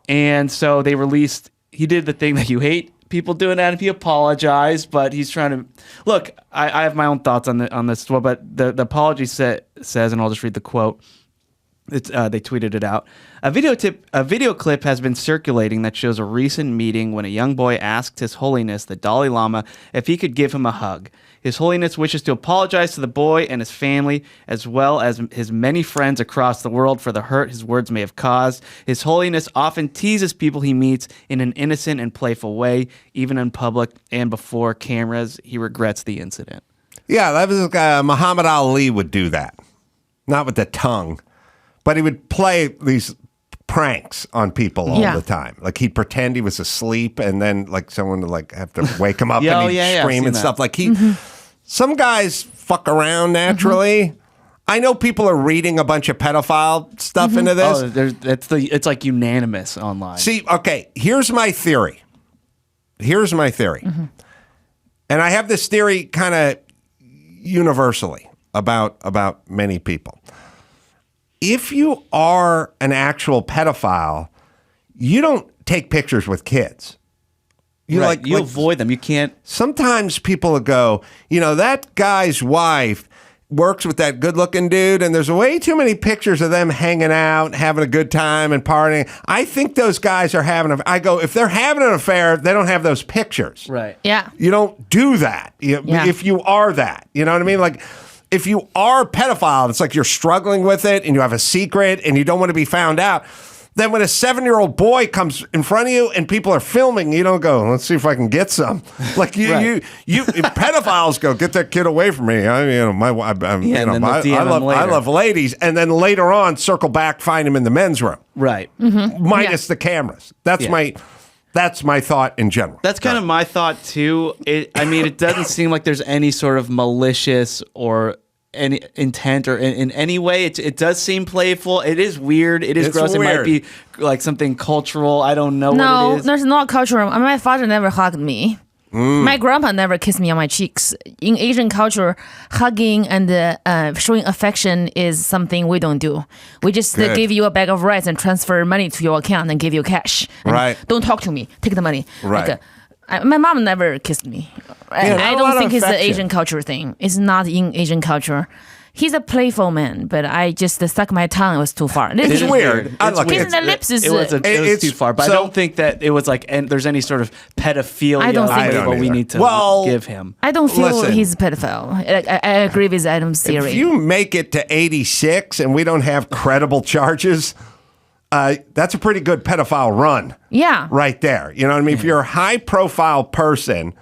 And so they released. He did the thing that you hate people doing that. If he apologized, but he's trying to look. I have my own thoughts on this, but the apology says, and I'll just read the quote. They tweeted it out. A video clip has been circulating that shows a recent meeting when a young boy asked His Holiness, the Dalai Lama, if he could give him a hug. His Holiness wishes to apologize to the boy and his family, as well as his many friends across the world for the hurt his words may have caused. His Holiness often teases people he meets in an innocent and playful way, even in public and before cameras. He regrets the incident. Yeah, that was Muhammad Ali would do that. Not with the tongue, but he would play these pranks on people all Yeah. the time. Like he'd pretend he was asleep, and then like someone would like have to wake him up and he'd I've scream seen and that. stuff. Like some guys fuck around naturally. I know people are reading a bunch of pedophile stuff into this. Oh, it's like unanimous online. See, okay, here's my theory. And I have this theory kind of universally about many people. If you are an actual pedophile, you don't take pictures with kids. You Right, you avoid them. You can't. Sometimes people will go, that guy's wife works with that good-looking dude, and there's way too many pictures of them hanging out, having a good time, and partying. I think those guys are having I go, if they're having an affair, they don't have those pictures. Right. Yeah. You don't do that. If you are that, you know what I mean? Like, if you are a pedophile, it's like you're struggling with it, and you have a secret, and you don't want to be found out. Then when a 7-year-old boy comes in front of you and people are filming, you don't go, let's see if I can get some. Like you pedophiles go, get that kid away from me. I love ladies. And then later on, circle back, find him in the men's room. Right. Minus the cameras. That's my thought in general. That's kind of my thought too. It doesn't seem like there's any sort of malicious or any intent or in any way. It does seem playful. It is weird. It is gross. Weird. It might be like something cultural. I don't know what it No, is. there's not cultural. My father never hugged me. My grandpa never kissed me on my cheeks. In Asian culture, hugging and showing affection is something we don't do. We just give you a bag of rice and transfer money to your account and give you cash. And Right. Don't talk to me. Take the money. Right. Like, my mom never kissed me. Yeah, I not a lot don't of think it's an affection. Asian culture thing. It's not in Asian culture. He's a playful man, but I just stuck my tongue. It was too far. This It's is weird. I It's look, Kissing it's- the lips is. It was It's- too far, but so- I don't think that it was like, and there's any sort of pedophilia. I don't think I don't label we either. need to Well, give him. I don't feel Listen. he's a pedophile. I agree with Adam's theory. if you make it to 86 and we don't have credible charges, that's a pretty good pedophile run. Yeah. Right there. You know what I mean? If you're a high-profile person,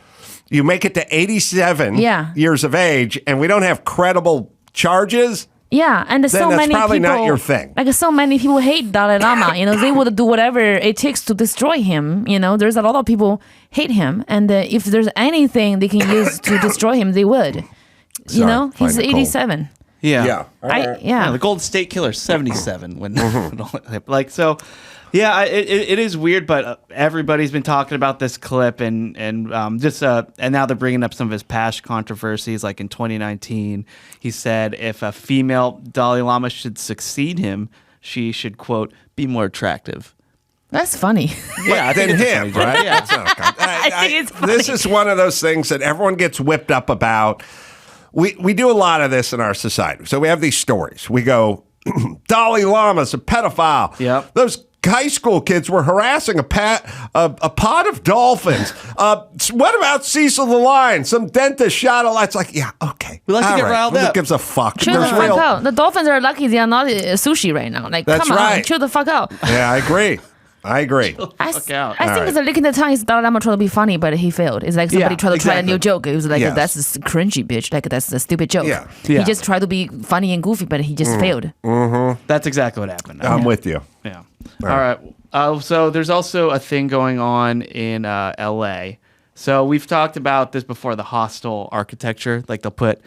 you make it to 87 years of age, and we don't have credible charges. Yeah, and Then so that's many probably people, not your thing. Like so many people hate Dalai Lama. They would do whatever it takes to destroy him. There's a lot of people hate him, and if there's anything they can use to destroy him, they would. He's find it cold. 87. Yeah. Yeah. The Golden State Killer, 77. When like so, yeah, it is weird, but everybody's been talking about this clip and now they're bringing up some of his past controversies. Like in 2019, he said if a female Dalai Lama should succeed him, she should, quote, be more attractive. That's funny. Yeah, I think Than it's a him, funny joke. right? Yeah. That's not a I think it's funny. This is one of those things that everyone gets whipped up about. We do a lot of this in our society. So we have these stories. We go, Dalai Lama's a pedophile. Yep. Those high school kids were harassing a pod of dolphins. What about Cecil the Lion? Some dentist shot a light. It's like, yeah, okay. We like to All get right. riled Who up. gives a fuck? Chill the There's fuck real- out. The dolphins are lucky they are not sushi right now. Like, That's come on, right. chill the fuck out. Yeah, I agree. I agree. Fuck out. I think it's a lick in the tongue. Is Dalai Lama trying to be funny, but he failed. It's like somebody Yeah, tried to try a exactly. new joke. It was like, Yes. that's a cringy bitch. Like, that's a stupid joke. Yeah. Yeah. He just tried to be funny and goofy, but he just failed. That's exactly what happened. I'm with you. Yeah. All right. So there's also a thing going on in LA. So we've talked about this before, the hostile architecture. Like they'll put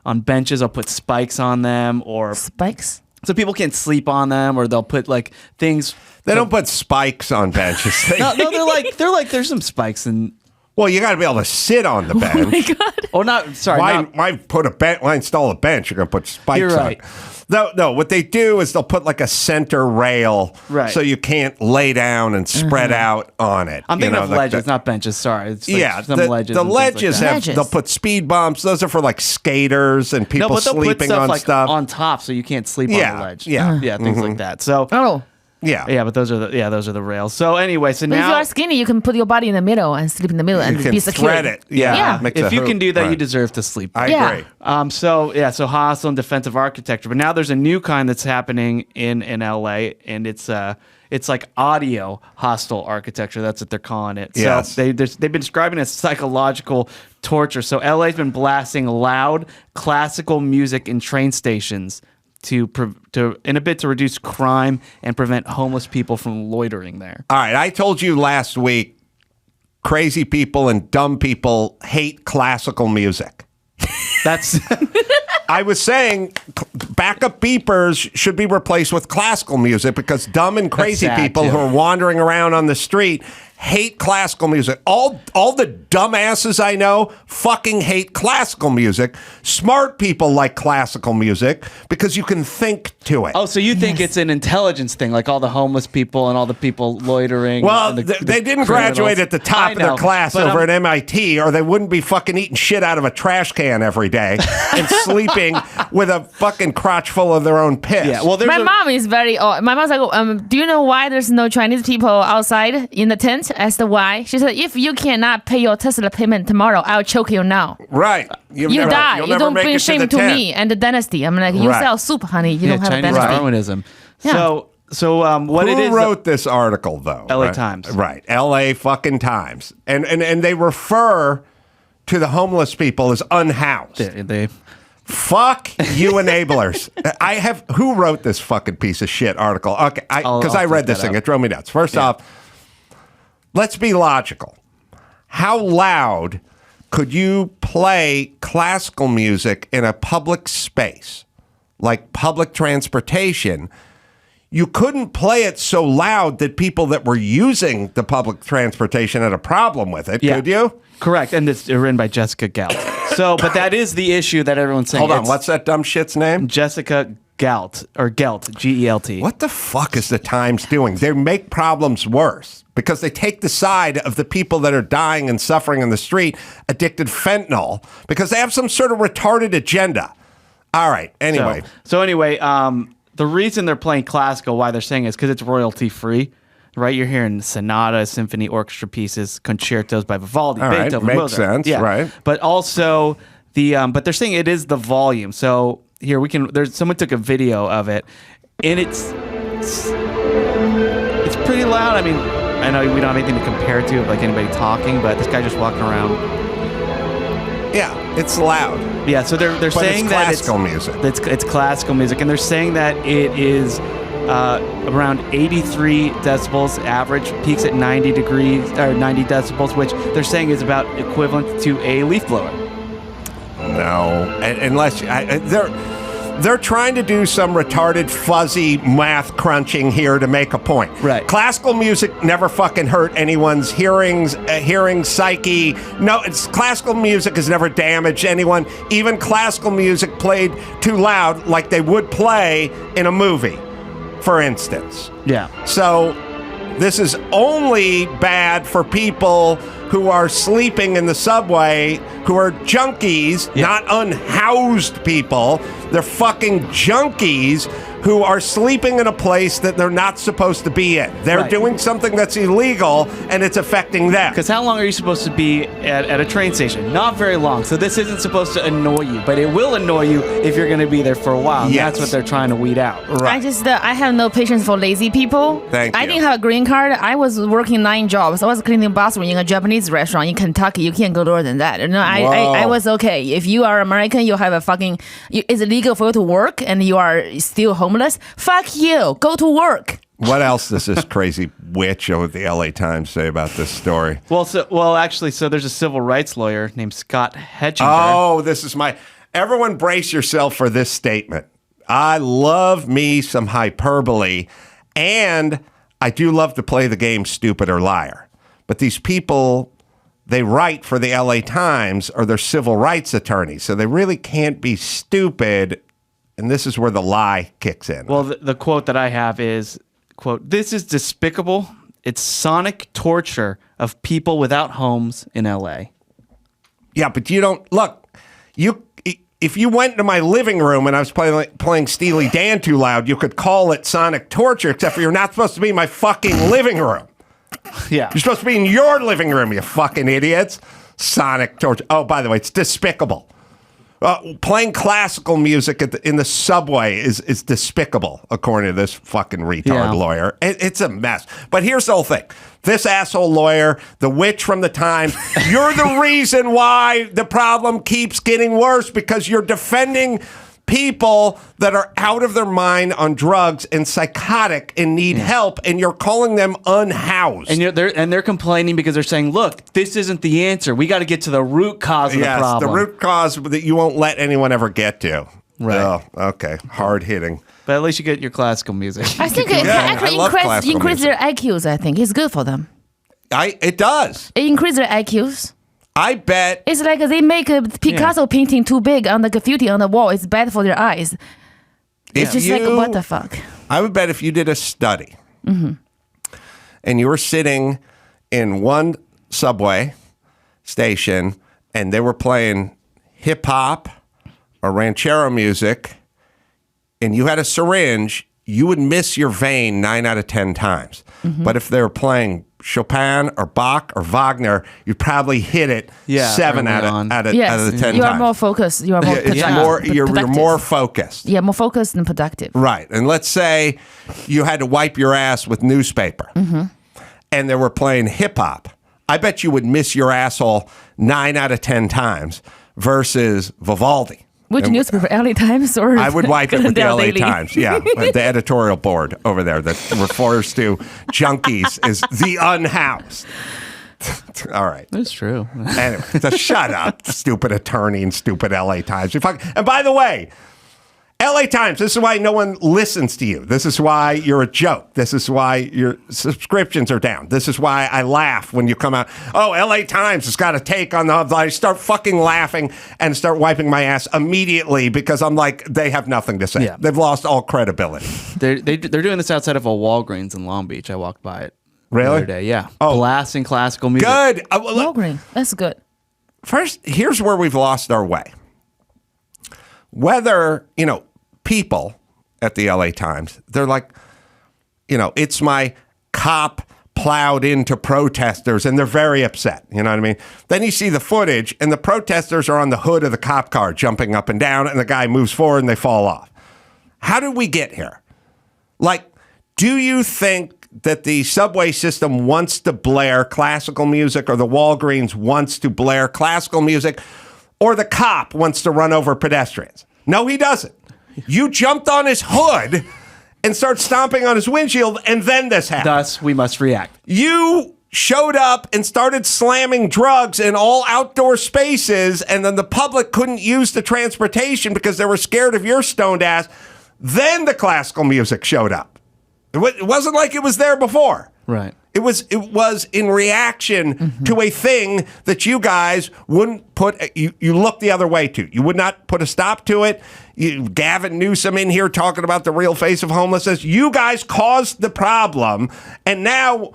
on benches, they'll put spikes on them, or Spikes? so people can't sleep on them, or they'll put like things. They don't put spikes on benches. No, they're like there's some spikes and Well, you got to be able to sit on the bench. oh not sorry Why put a bench? Why install a bench? You're going to put spikes You're right. on. No. What they do is they'll put like a center rail, Right. so you can't lay down and spread out on it. I'm thinking of like ledges, the- not benches. Sorry, it's like Yeah, some the ledges. the and things like ledges that. have. Ledges. They'll put speed bumps. Those are for like skaters and No, people but they'll put sleeping stuff on like stuff. on top, so you can't sleep Yeah, on the ledge. yeah. yeah, things like that. So Oh. yeah, but those are the rails. So anyway, so But if you now are skinny, you can put your body in the middle and sleep in the middle and you can be secure. thread it. Yeah, Yeah. makes if a you hoop. can do that, you Right. deserve to sleep. I Yeah. agree. So hostile and defensive architecture. But now there's a new kind that's happening in LA, and it's like audio hostile architecture. That's what they're calling it. Yes. So they've been describing it as psychological torture. So LA's been blasting loud classical music in train stations in a bid to reduce crime and prevent homeless people from loitering there. All right, I told you last week, crazy people and dumb people hate classical music. That's I was saying backup beepers should be replaced with classical music because dumb and crazy sad, people too. who are wandering around on the street hate classical music. All the dumbasses I know fucking hate classical music. Smart people like classical music because you can think to it. Oh, so you think it's an intelligence thing, like all the homeless people and all the people loitering? Well, and they didn't criminals. graduate at the top I of their know, class but over at MIT, or they wouldn't be fucking eating shit out of a trash can every day and sleeping with a fucking crotch full of their own piss. Yeah, well, My mom is very old. My mom's like, do you know why there's no Chinese people outside in the tent? I asked why. She said, if you cannot pay your Tesla payment tomorrow, I'll choke you now. Right. You die. you'll You never don't make bring it shame to tent. me and the dynasty. I'm like, you Right. sell soup, honey. You don't have a Chinese dynasty. Darwinism. Yeah. So what Who it is? wrote this article, though? LA right? Times. Right. LA fucking Times. And they refer to the homeless people as unhoused. they Fuck you enablers. Who wrote this fucking piece of shit article? Okay, because I read take this that thing. out. It drove me nuts. First off, let's be logical. How loud could you play classical music in a public space, like public transportation? You couldn't play it so loud that people that were using the public transportation had a problem with it, could you? Correct, and it's written by Jessica Galt. So, but that is the issue that everyone's saying. Hold on, It's what's that dumb shit's name? Jessica Galt, or Gelt, Gelt. What the fuck is the Times doing? They make problems worse because they take the side of the people that are dying and suffering in the street, addicted fentanyl, because they have some sort of retarded agenda. All right, anyway. So anyway, the reason they're playing classical, why they're saying is because it's royalty free. Right, you're hearing sonata, symphony, orchestra pieces, concertos by Vivaldi, All right, Beethoven, makes Mozart. sense, right. But also but they're saying it is the volume. So here someone took a video of it, and it's pretty loud. I mean, I know we don't have anything to compare it to, like anybody talking, but this guy just walking around. Yeah, it's loud. Yeah, so they're saying it's that classical music. It's classical music, and they're saying that it is around 83 decibels average, peaks at 90 decibels, which they're saying is about equivalent to a leaf blower. No, unless they're trying to do some retarded fuzzy math crunching here to make a point. Right. Classical music never fucking hurt anyone's hearing psyche. No, classical music has never damaged anyone. Even classical music played too loud, like they would play in a movie, for instance. Yeah. So this is only bad for people who are sleeping in the subway, who are junkies, not unhoused people. They're fucking junkies who are sleeping in a place that they're not supposed to be in. They're doing something that's illegal, and it's affecting them. Because how long are you supposed to be at a train station? Not very long. So this isn't supposed to annoy you, but it will annoy you if you're going to be there for a while. And that's what they're trying to weed out. Right. I have no patience for lazy people. Thank I you. didn't have a green card. I was working 9 jobs. I was cleaning the bathroom in a Japanese restaurant in Kentucky. You can't go lower than that. No, I was okay. If you are American, you have it's illegal for you to work and you are still homeless. Fuck you. Go to work. What else does this crazy witch over the LA Times say about this story? Actually, there's a civil rights lawyer named Scott Hetchinger. Oh, everyone brace yourself for this statement. I love me some hyperbole, and I do love to play the game stupid or liar. But these people, they write for the LA Times, or they're civil rights attorneys, so they really can't be stupid, and this is where the lie kicks in. Well, the quote that I have is, quote, "This is despicable. It's sonic torture of people without homes in LA." Yeah, but you don't look. If you went to my living room and I was playing Steely Dan too loud, you could call it sonic torture. Except for you're not supposed to be in my fucking living room. Yeah, You're supposed to be in your living room, you fucking idiots. Sonic torture. Oh, by the way, it's despicable. Playing classical music in the subway is despicable, according to this fucking retard lawyer. It's a mess. But here's the whole thing. This asshole lawyer, the witch from the Times, you're the reason why the problem keeps getting worse, because you're defending people that are out of their mind on drugs and psychotic and need help, and you're calling them unhoused. and they're complaining because they're saying, "Look, this isn't the answer. We got to get to the root cause of the problem." The root cause that you won't let anyone ever get to. Right. Oh, okay. Hard hitting. But at least you get your classical music. I think it actually increase their IQs. I think it's good for them. It does. It increase their IQs. I bet. It's like they make a Picasso painting too big on the graffiti on the wall. It's bad for their eyes. It's just like, what the fuck? I would bet if you did a study and you were sitting in one subway station and they were playing hip hop or ranchero music and you had a syringe, you would miss your vein 9 out of 10 times. But if they were playing Chopin or Bach or Wagner, you'd probably hit it 7 out of the 10 times. You are more focused. You are more you're more focused. Yeah, more focused and productive. Right. And let's say you had to wipe your ass with newspaper and they were playing hip hop. I bet you would miss your asshole 9 out of 10 times versus Vivaldi. Which newspaper, LA Times or? I would wipe it with the LA Daily? Times. Yeah, the editorial board over there that refers to junkies as the unhoused. All right. That's true. Anyway, so shut up, stupid attorney and stupid LA Times. And by the way, LA Times, this is why no one listens to you. This is why you're a joke. This is why your subscriptions are down. This is why I laugh when you come out. Oh, LA Times has got a take on the... I start fucking laughing and start wiping my ass immediately because I'm like, they have nothing to say. Yeah. They've lost all credibility. They're doing this outside of a Walgreens in Long Beach. I walked by it Really? the other day. Yeah. Oh. Blasting classical music. Good. Walgreens. That's good. First, here's where we've lost our way. Whether, people at the LA Times, they're like, it's my cop plowed into protesters and they're very upset. You know what I mean? Then you see the footage and the protesters are on the hood of the cop car jumping up and down and the guy moves forward and they fall off. How did we get here? Like, do you think that the subway system wants to blare classical music or the Walgreens wants to blare classical music or the cop wants to run over pedestrians? No, he doesn't. You jumped on his hood and start stomping on his windshield, and then this happened. Thus, we must react. You showed up and started slamming drugs in all outdoor spaces, and then the public couldn't use the transportation because they were scared of your stoned ass. Then the classical music showed up. It wasn't like it was there before. Right. It was in reaction to a thing that you guys wouldn't put, you looked the other way to. You would not put a stop to it. Gavin Newsom in here talking about the real face of homelessness. You guys caused the problem. And now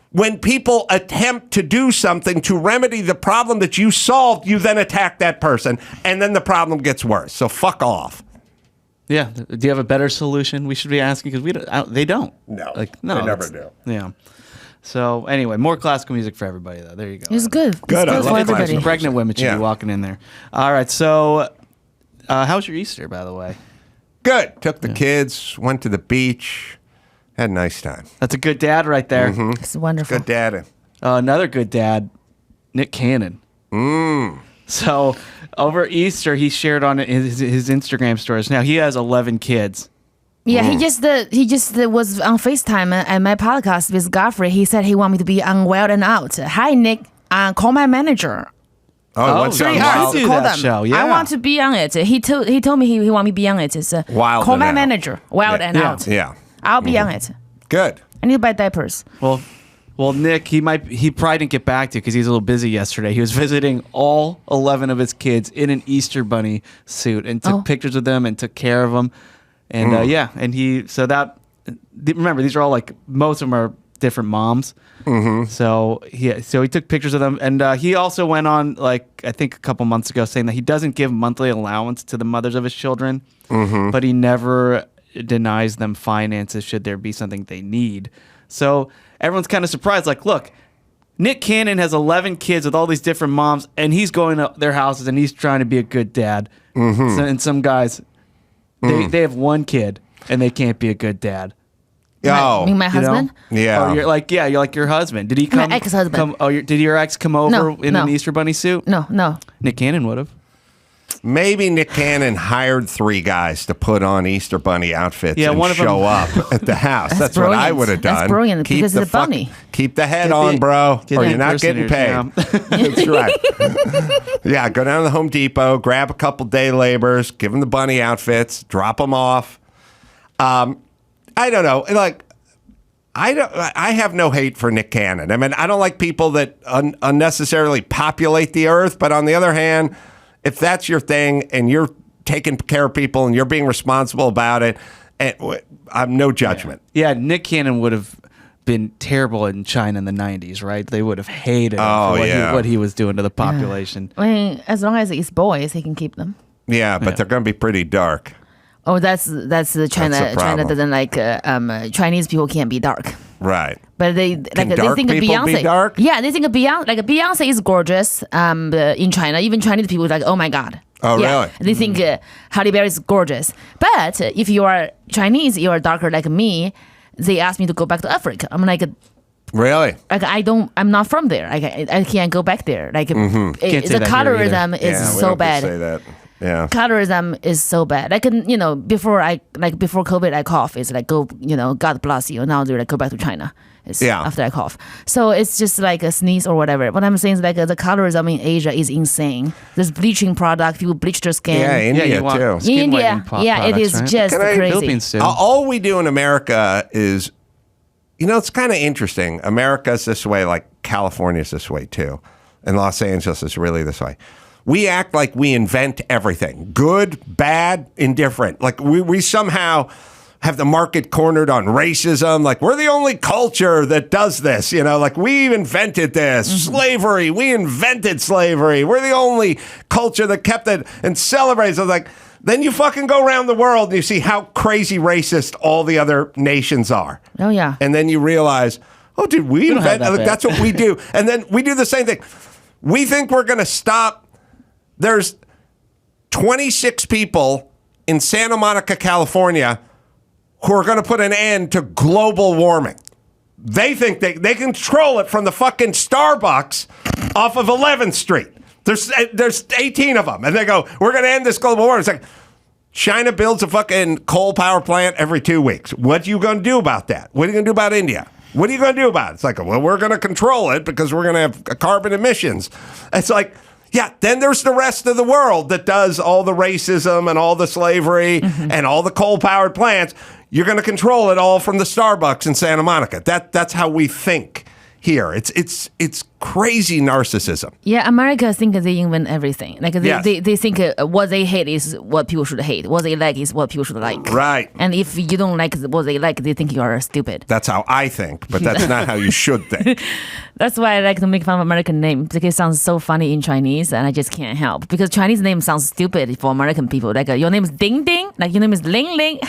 when people attempt to do something to remedy the problem that you solved, you then attack that person. And then the problem gets worse. So fuck off. Yeah. Do you have a better solution? We should be asking because they don't. No, they never do. Yeah. So anyway, more classical music for everybody, though. There you go. It's good. Good. It's good for everybody. Pregnant women should be walking in there. All right. So, how was your Easter, by the way? Good. Took the kids, went to the beach, had a nice time. That's a good dad right there. It's wonderful. Good dad. Another good dad, Nick Cannon. So over Easter, he shared on his Instagram stories. Now he has 11 kids. Yeah, he just was on FaceTime at my podcast with Godfrey. He said he wanted me to be on Wild and Out. Hi, Nick. Call my manager. What's so on you Wild? do Call that them. show, yeah. I want to be on it. He told me he want me to be on it. It's Wild call and my Out. manager. Wild and Out. Yeah. I'll be on it. Good. I need to buy diapers. Well, Nick, he probably didn't get back to you because he was a little busy yesterday. He was visiting all 11 of his kids in an Easter bunny suit and took pictures of them and took care of them. And remember, these are all most of them are different moms. So he took pictures of them, and he also went on I think a couple months ago saying that he doesn't give monthly allowance to the mothers of his children, but he never denies them finances should there be something they need. So everyone's kind of surprised. Look, Nick Cannon has 11 kids with all these different moms, and he's going to their houses and he's trying to be a good dad. And some guys, they have one kid and they can't be a good dad. My husband? Yeah. Oh, you're like your husband. Did he come? My ex-husband. Did your ex come over No. in an Easter bunny suit? No. Nick Cannon would have. Maybe Nick Cannon hired 3 guys to put on Easter Bunny outfits and one of them- show up at the house. That's what I would have done. That's brilliant, because it's a bunny. Keep the head on, bro, get or the you're not getting paid. impersonators, That's right. Yeah, go down to the Home Depot, grab a couple day laborers, give them the bunny outfits, drop them off. I don't know. Like, I have no hate for Nick Cannon. I mean, I don't like people that unnecessarily populate the earth. But on the other hand, if that's your thing and you're taking care of people and you're being responsible about it, I'm no judgment. Yeah, Nick Cannon would have been terrible in China in the 90s, right? They would have hated him for what he was doing to the population. I mean, as long as it's boys, he can keep them. Yeah, but they're going to be pretty dark. Oh, that's the China. That's the China problem. doesn't like Chinese people can't be dark. Right. But they dark think of people Beyonce. be dark? Yeah, they think of Beyonce. Like Beyonce is gorgeous. In China, even Chinese people are like, oh my god. Oh, yeah. really? They think Halle Berry is gorgeous. But if you are Chinese, you are darker like me. They ask me to go back to Africa. I'm like. Really? Like I'm not from there. I can't go back there. Like Can't say the that here colorism Yeah, is we so don't bad. Say that. Yeah. Colorism is so bad. Like before COVID, I cough. It's like go, God bless you. Now they're like go back to China. After I cough. So it's just like a sneeze or whatever. What I'm saying is like the colorism in Asia is insane. There's bleaching product. People bleach their skin. Yeah, India too. In India, it is right? just crazy. Philippines too. All we do in America is, it's kind of interesting. America's this way, like California's this way too. And Los Angeles is really this way. We act like we invent everything. Good, bad, indifferent. Like we somehow have the market cornered on racism. Like we're the only culture that does this. Like we invented this. Mm-hmm. Slavery. We invented slavery. We're the only culture that kept it and celebrates it. Like, then you fucking go around the world and you see how crazy racist all the other nations are. Oh yeah. And then you realize, oh, dude, we don't have invent. that Like, bad. that's what we do. And then we do the same thing. We think we're going to stop. There's 26 people in Santa Monica, California, who are going to put an end to global warming. They think they control it from the fucking Starbucks off of 11th Street. There's 18 of them. And they go, we're going to end this global warming. It's like, China builds a fucking coal power plant every 2 weeks. What are you going to do about that? What are you going to do about India? What are you going to do about it? It's like, well, we're going to control it because we're going to have carbon emissions. It's like, yeah, then there's the rest of the world that does all the racism and all the slavery and all the coal-powered plants. You're going to control it all from the Starbucks in Santa Monica. That's how we think here. It's crazy narcissism. Yeah, America think they invent everything. Like they think what they hate is what people should hate. What they like is what people should like. Right. And if you don't like what they like, they think you are stupid. That's how I think, but that's not how you should think. That's why I like to make fun of American names because it sounds so funny in Chinese, and I just can't help because Chinese name sounds stupid for American people. Like your name is Ding Ding, like your name is Ling Ling,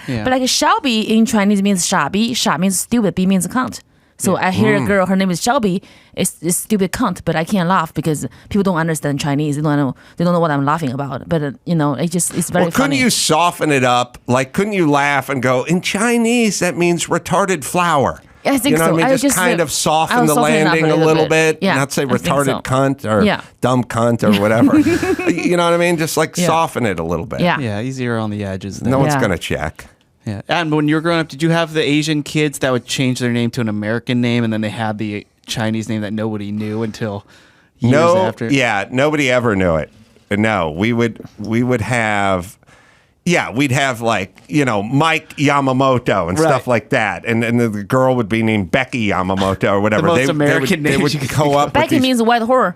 Yeah. But like Xiaobi in Chinese means 傻逼, 傻 means stupid, 逼 means cunt. So I hear a girl, her name is Xiaobi, it's stupid cunt, but I can't laugh because people don't understand Chinese. They don't know what I'm laughing about. But it's very Well, couldn't funny. you soften it up? Like, couldn't you laugh and go, in Chinese, that means retarded flower? I think you know so. what I mean? I Just kind of soften I'll the soften it up landing a little bit. Yeah, Not say I think retarded so. cunt or Yeah. dumb cunt or whatever. You know what I mean? Just like soften it a little bit. Yeah. Yeah, easier on the edges. There. No one's Yeah. going to check. Yeah. And when you were growing up, did you have the Asian kids that would change their name to an American name, and then they had the Chinese name that nobody knew until years after? Yeah, nobody ever knew it. No, we would have. Yeah, we'd have like, Mike Yamamoto and stuff like that. And the girl would be named Becky Yamamoto or whatever. The most American they name would you could go think up with Becky these- means white whore.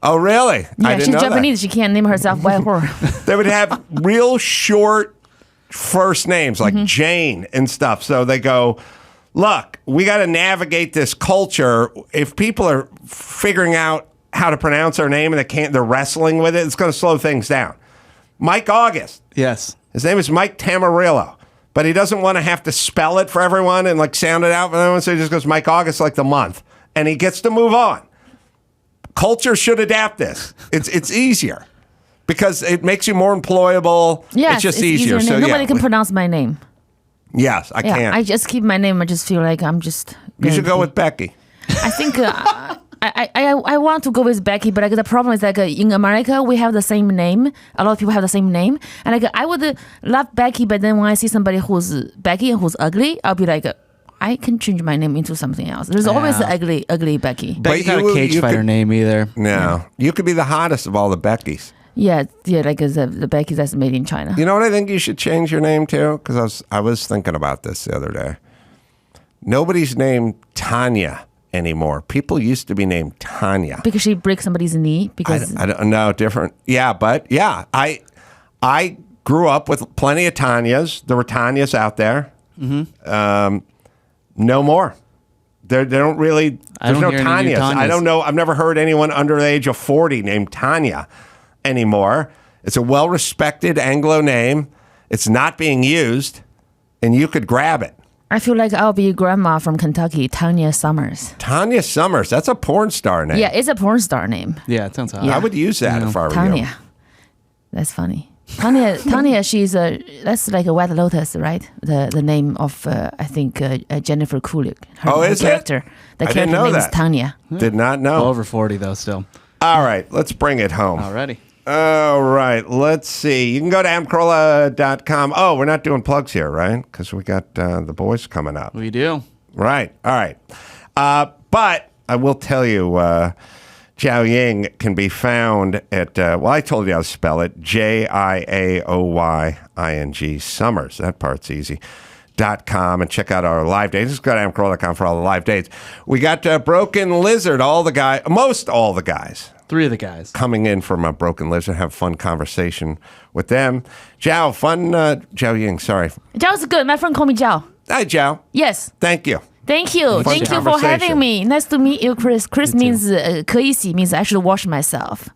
Oh, really? I Yeah, didn't she's know Japanese. She can't name herself white whore. That. They would have real short first names like Jane and stuff. So they go, look, we got to navigate this culture. If people are figuring out how to pronounce our name and they're wrestling with it, it's going to slow things down. Mike August. Yes. His name is Mike Tamarillo, but he doesn't want to have to spell it for everyone and like sound it out for everyone. So he just goes Mike August like the month, and he gets to move on. Culture should adapt this. It's easier because it makes you more employable. Yes, it's just easier. So nobody yeah, can pronounce my name. yes, I Yeah, can't. I just keep my name. I just feel like I'm just. You should go with Becky. I think I want to go with Becky, but like the problem is like in America we have the same name. A lot of people have the same name, and like I would love Becky, but then when I see somebody who's Becky and who's ugly, I'll be like, I can change my name into something else. There's always the ugly Becky. Becky's not a cage fighter name either. No, you could be the hottest of all the Beckys. Yeah, like the Becky that's made in China. You know what I think you should change your name to? Because I was thinking about this the other day. Nobody's named Tanya anymore. People used to be named Tanya. Because she breaks somebody's knee? Because I don't know, different. Yeah, but yeah, I grew up with plenty of Tanyas. There were Tanyas out there. Mm-hmm. No more. They don't really. There's no Tanyas. I don't know. I've never heard anyone under the age of 40 named Tanya anymore. It's a well-respected Anglo name. It's not being used, and you could grab it. I feel like I'll be grandma from Kentucky, Tanya Summers. Tanya Summers. That's a porn star name. Yeah, it's a porn star name. Yeah, it sounds hot. I would use that if I were you. Tanya. That's funny. Tanya, she's that's like a White Lotus, right? The name of I think Jennifer Coolidge. Her character. The character name is Tanya. Did not know. Over 40 though, still. All right, let's bring it home. Alrighty. All right, let's see. You can go to AdamCarolla.com. Oh, we're not doing plugs here, right? Because we got the boys coming up. We do. Right. All right. But I will tell you, Jiaoying can be found at, I told you how to spell it, Jiaoying Summers. That part's easy. .com and check out our live dates. Just go to AdamCarolla.com for all the live dates. We got Broken Lizard, most all the guys. 3 of the guys. Coming in from Broken Lizard, have a fun conversation with them. Jiaoying, sorry. Jiao's good. My friend called me Jiao. Hi, Jiao. Yes. Thank you. Thank you. Thank you for having me. Nice to meet you, Chris. Chris means 可以洗 means I should wash myself.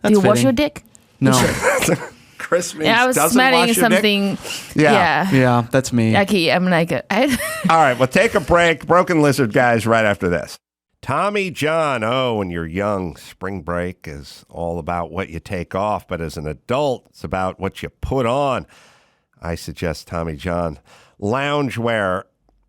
Do you wash your dick? No. Chris means I was doesn't smelling wash your something. Dick? Yeah. Yeah, that's me. Okay, I'm like, All right, we'll take a break. Broken Lizard guys right after this. Tommy John. Oh, when you're young, spring break is all about what you take off. But as an adult, it's about what you put on. I suggest Tommy John loungewear.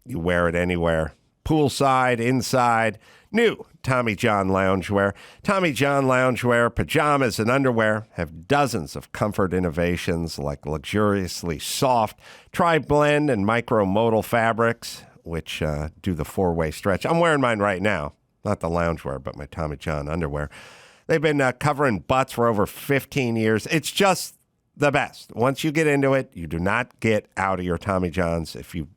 You wear it anywhere. Poolside, inside. New Tommy John loungewear. Tommy John loungewear, pajamas, and underwear have dozens of comfort innovations like luxuriously soft tri-blend and micromodal fabrics, which do the 4-way stretch. I'm wearing mine right now. Not the loungewear, but my Tommy John underwear. They've been covering butts for over 15 years. It's just the best. Once you get into it, you do not get out of your Tommy Johns. If you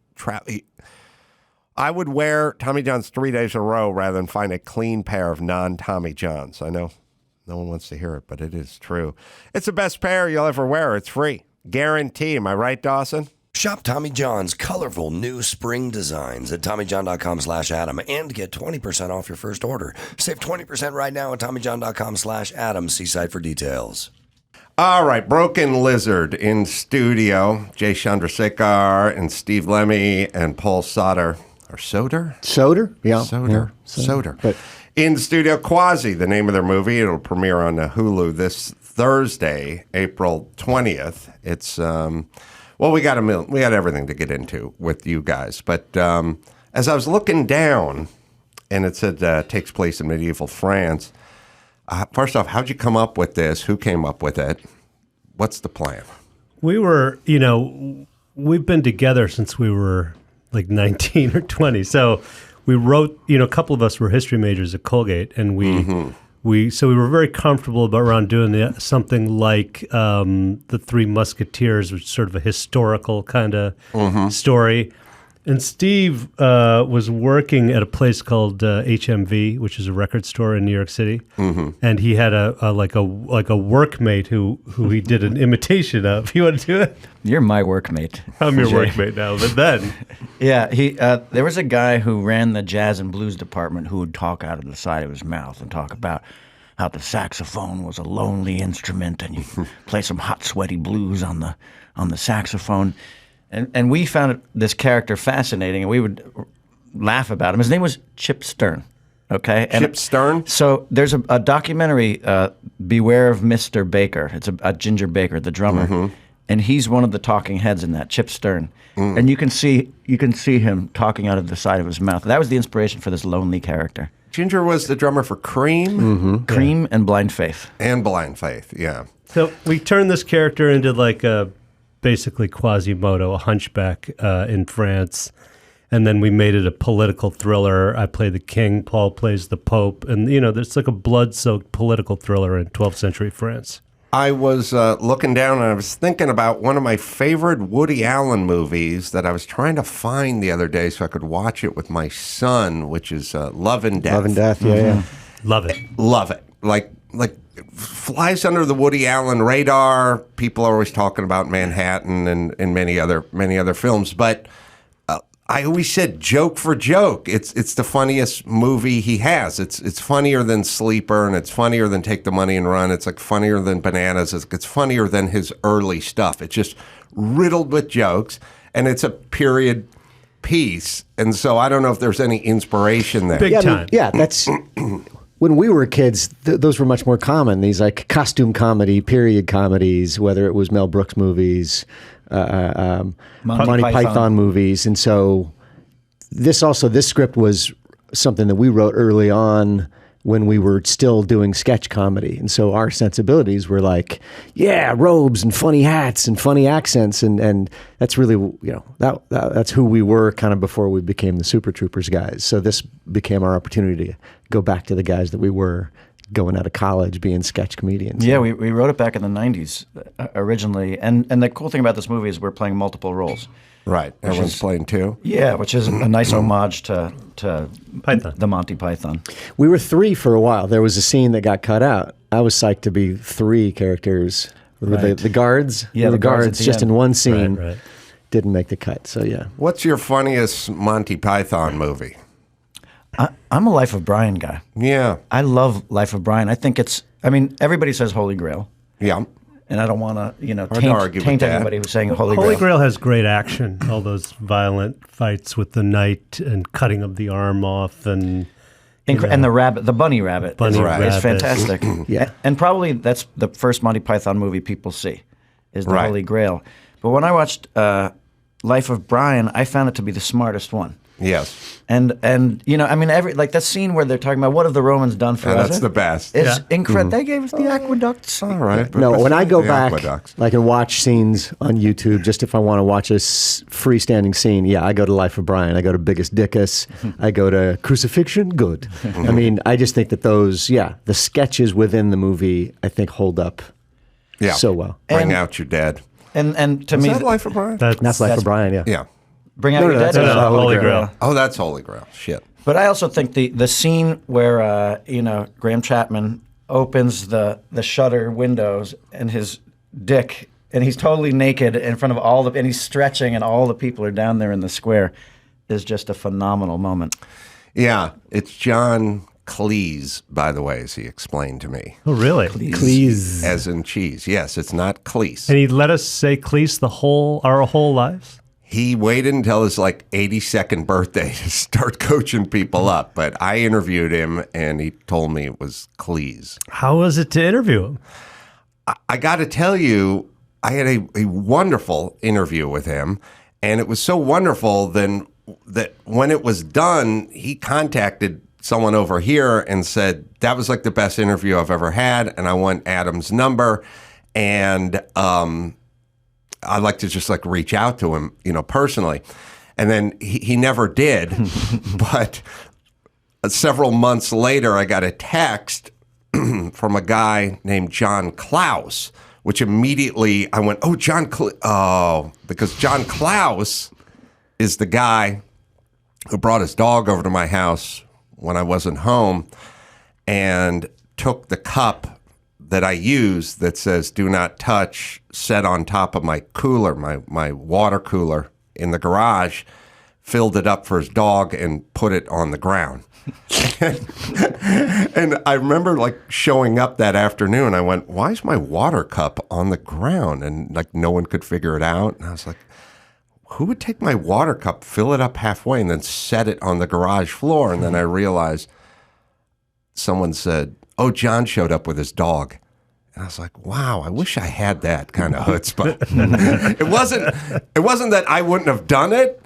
I would wear Tommy Johns 3 days in a row rather than find a clean pair of non-Tommy Johns. I know no one wants to hear it, but it is true. It's the best pair you'll ever wear. It's free. Guarantee. Am I right, Dawson? Shop Tommy John's colorful new spring designs at TommyJohn.com/Adam and get 20% off your first order. Save 20% right now at TommyJohn.com/Adam. See site for details. All right, Broken Lizard in studio. Jay Chandrasekhar and Steve Lemme and Paul Soter. Or Soter? Soter? Yeah. Soter. Yeah. Soter. But in studio, Quasi, the name of their movie. It'll premiere on Hulu this Thursday, April 20th. It's, we got everything to get into with you guys. But as I was looking down, and it said takes place in medieval France, first off, how'd you come up with this? Who came up with it? What's the plan? We were, we've been together since we were like 19 or 20. So we wrote, a couple of us were history majors at Colgate, and we were very comfortable around doing something like the Three Musketeers, which is sort of a historical kind of story. And Steve was working at a place called HMV, which is a record store in New York City, and he had a workmate who he did an imitation of. You want to do it? You're my workmate. I'm your workmate now, but then. Yeah, there was a guy who ran the jazz and blues department who would talk out of the side of his mouth and talk about how the saxophone was a lonely instrument, and you play some hot, sweaty blues on the saxophone. And we found this character fascinating, and we would laugh about him. His name was Chip Stern, okay? Chip Stern? So there's a documentary, Beware of Mr. Baker. It's a Ginger Baker, the drummer. And he's one of the talking heads in that, Chip Stern. And you can see him talking out of the side of his mouth. That was the inspiration for this lonely character. Ginger was the drummer for Cream. Cream and Blind Faith. And Blind Faith, yeah. So we turned this character into like a basically Quasimodo, a hunchback in France. And then we made it a political thriller. I play the king, Paul plays the pope. And, there's like a blood-soaked political thriller in 12th century France. I was looking down and I was thinking about one of my favorite Woody Allen movies that I was trying to find the other day so I could watch it with my son, which is Love and Death. Love and Death, yeah. Love it. Love it. Like flies under the Woody Allen radar. People are always talking about Manhattan and many other films, but I always said joke for joke. It's the funniest movie he has. It's funnier than Sleeper, and it's funnier than Take the Money and Run. It's like funnier than Bananas. It's funnier than his early stuff. It's just riddled with jokes, and it's a period piece. And so I don't know if there's any inspiration there. Big time. That's when we were kids. Those were much more common. These like costume comedy, period comedies, whether it was Mel Brooks movies. Monty Python movies. And so this script was something that we wrote early on when we were still doing sketch comedy. And so our sensibilities were like, yeah, robes and funny hats and funny accents. And that's really, that's who we were kind of before we became the Super Troopers guys. So this became our opportunity to go back to the guys that we were going out of college being sketch comedians. Yeah, we wrote it back in the 90s originally. And the cool thing about this movie is we're playing multiple roles. Right. Everyone's playing too? Yeah, which is a nice homage to Python. The Monty Python. We were 3 for a while. There was a scene that got cut out. I was psyched to be 3 characters. Right. The guards. Yeah, the guards at the just end. in one scene. Right. Didn't make the cut. So yeah. What's your funniest Monty Python movie? I'm a Life of Brian guy. Yeah. I love Life of Brian. I think everybody says Holy Grail. Yeah. And I don't want to, Hard to argue with taint that. anybody who's saying Holy Holy Grail. Grail has great action. All those violent fights with the knight and cutting of the arm off and And the rabbit, the bunny rabbit, Bunny is rabbit. fantastic. Yeah. And probably that's the first Monty Python movie people see, is the Right. Holy Grail. But when I watched Life of Brian, I found it to be the smartest one. Yes. And that scene where they're talking about what have the Romans done for Yeah, us? that's the best. It's incredible. They gave us the aqueducts. All right. but No, when I go the back, aqueducts. like and watch scenes on YouTube, just if I want to watch a freestanding scene, I go to Life of Brian. I go to Biggest Dickus. I go to Crucifixion. Good. I mean, I just think that those, the sketches within the movie, I think hold up so well. Bring And- out your dead. And to Is me, that Life of Brian? That's Life of Brian, yeah. Yeah. bring out No, your no, dead. that's is a Holy Grail. Oh, that's Holy Grail. Shit. But I also think the scene where Graham Chapman opens the shutter windows and his dick, and he's totally naked in front of and he's stretching, and all the people are down there in the square, is just a phenomenal moment. Yeah. It's John Cleese, by the way, as he explained to me. Oh, really? Please. As in cheese. Yes, it's not Cleese. And he let us say Cleese our whole lives? He waited until his 82nd birthday to start coaching people up, but I interviewed him and he told me it was Cleese. How was it to interview him? I got to tell you, I had a wonderful interview with him, and it was so wonderful then that when it was done, he contacted someone over here and said, that was the best interview I've ever had, and I want Adam's number, and I'd like to just reach out to him, personally. And then he never did, but several months later, I got a text from a guy named John Klaus, which immediately I went, oh, because John Klaus is the guy who brought his dog over to my house when I wasn't home and took the cup that I use that says "Do not touch" set on top of my cooler, my water cooler in the garage, filled it up for his dog and put it on the ground. And I remember showing up that afternoon. I went, why is my water cup on the ground? And no one could figure it out. And I was like, who would take my water cup, fill it up halfway, and then set it on the garage floor? And then I realized someone said, oh, John showed up with his dog. And I was like, wow, I wish I had that kind of chutzpah. It wasn't that I wouldn't have done it.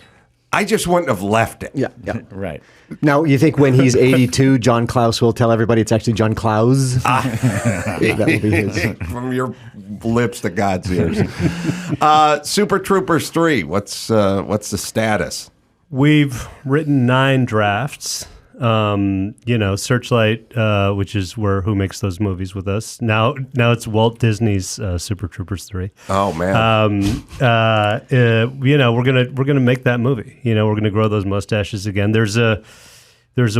I just wouldn't have left it. Yeah, yeah. Right. Now, you think when he's 82, John Klaus will tell everybody it's actually John Klaus? That will be his. From your lips to God's ears. Super Troopers 3, what's the status? We've written 9 drafts. Searchlight, which is who makes those movies with us. Now it's Walt Disney's Super Troopers 3. Oh man. We're gonna make that movie. We're gonna grow those mustaches again. There's a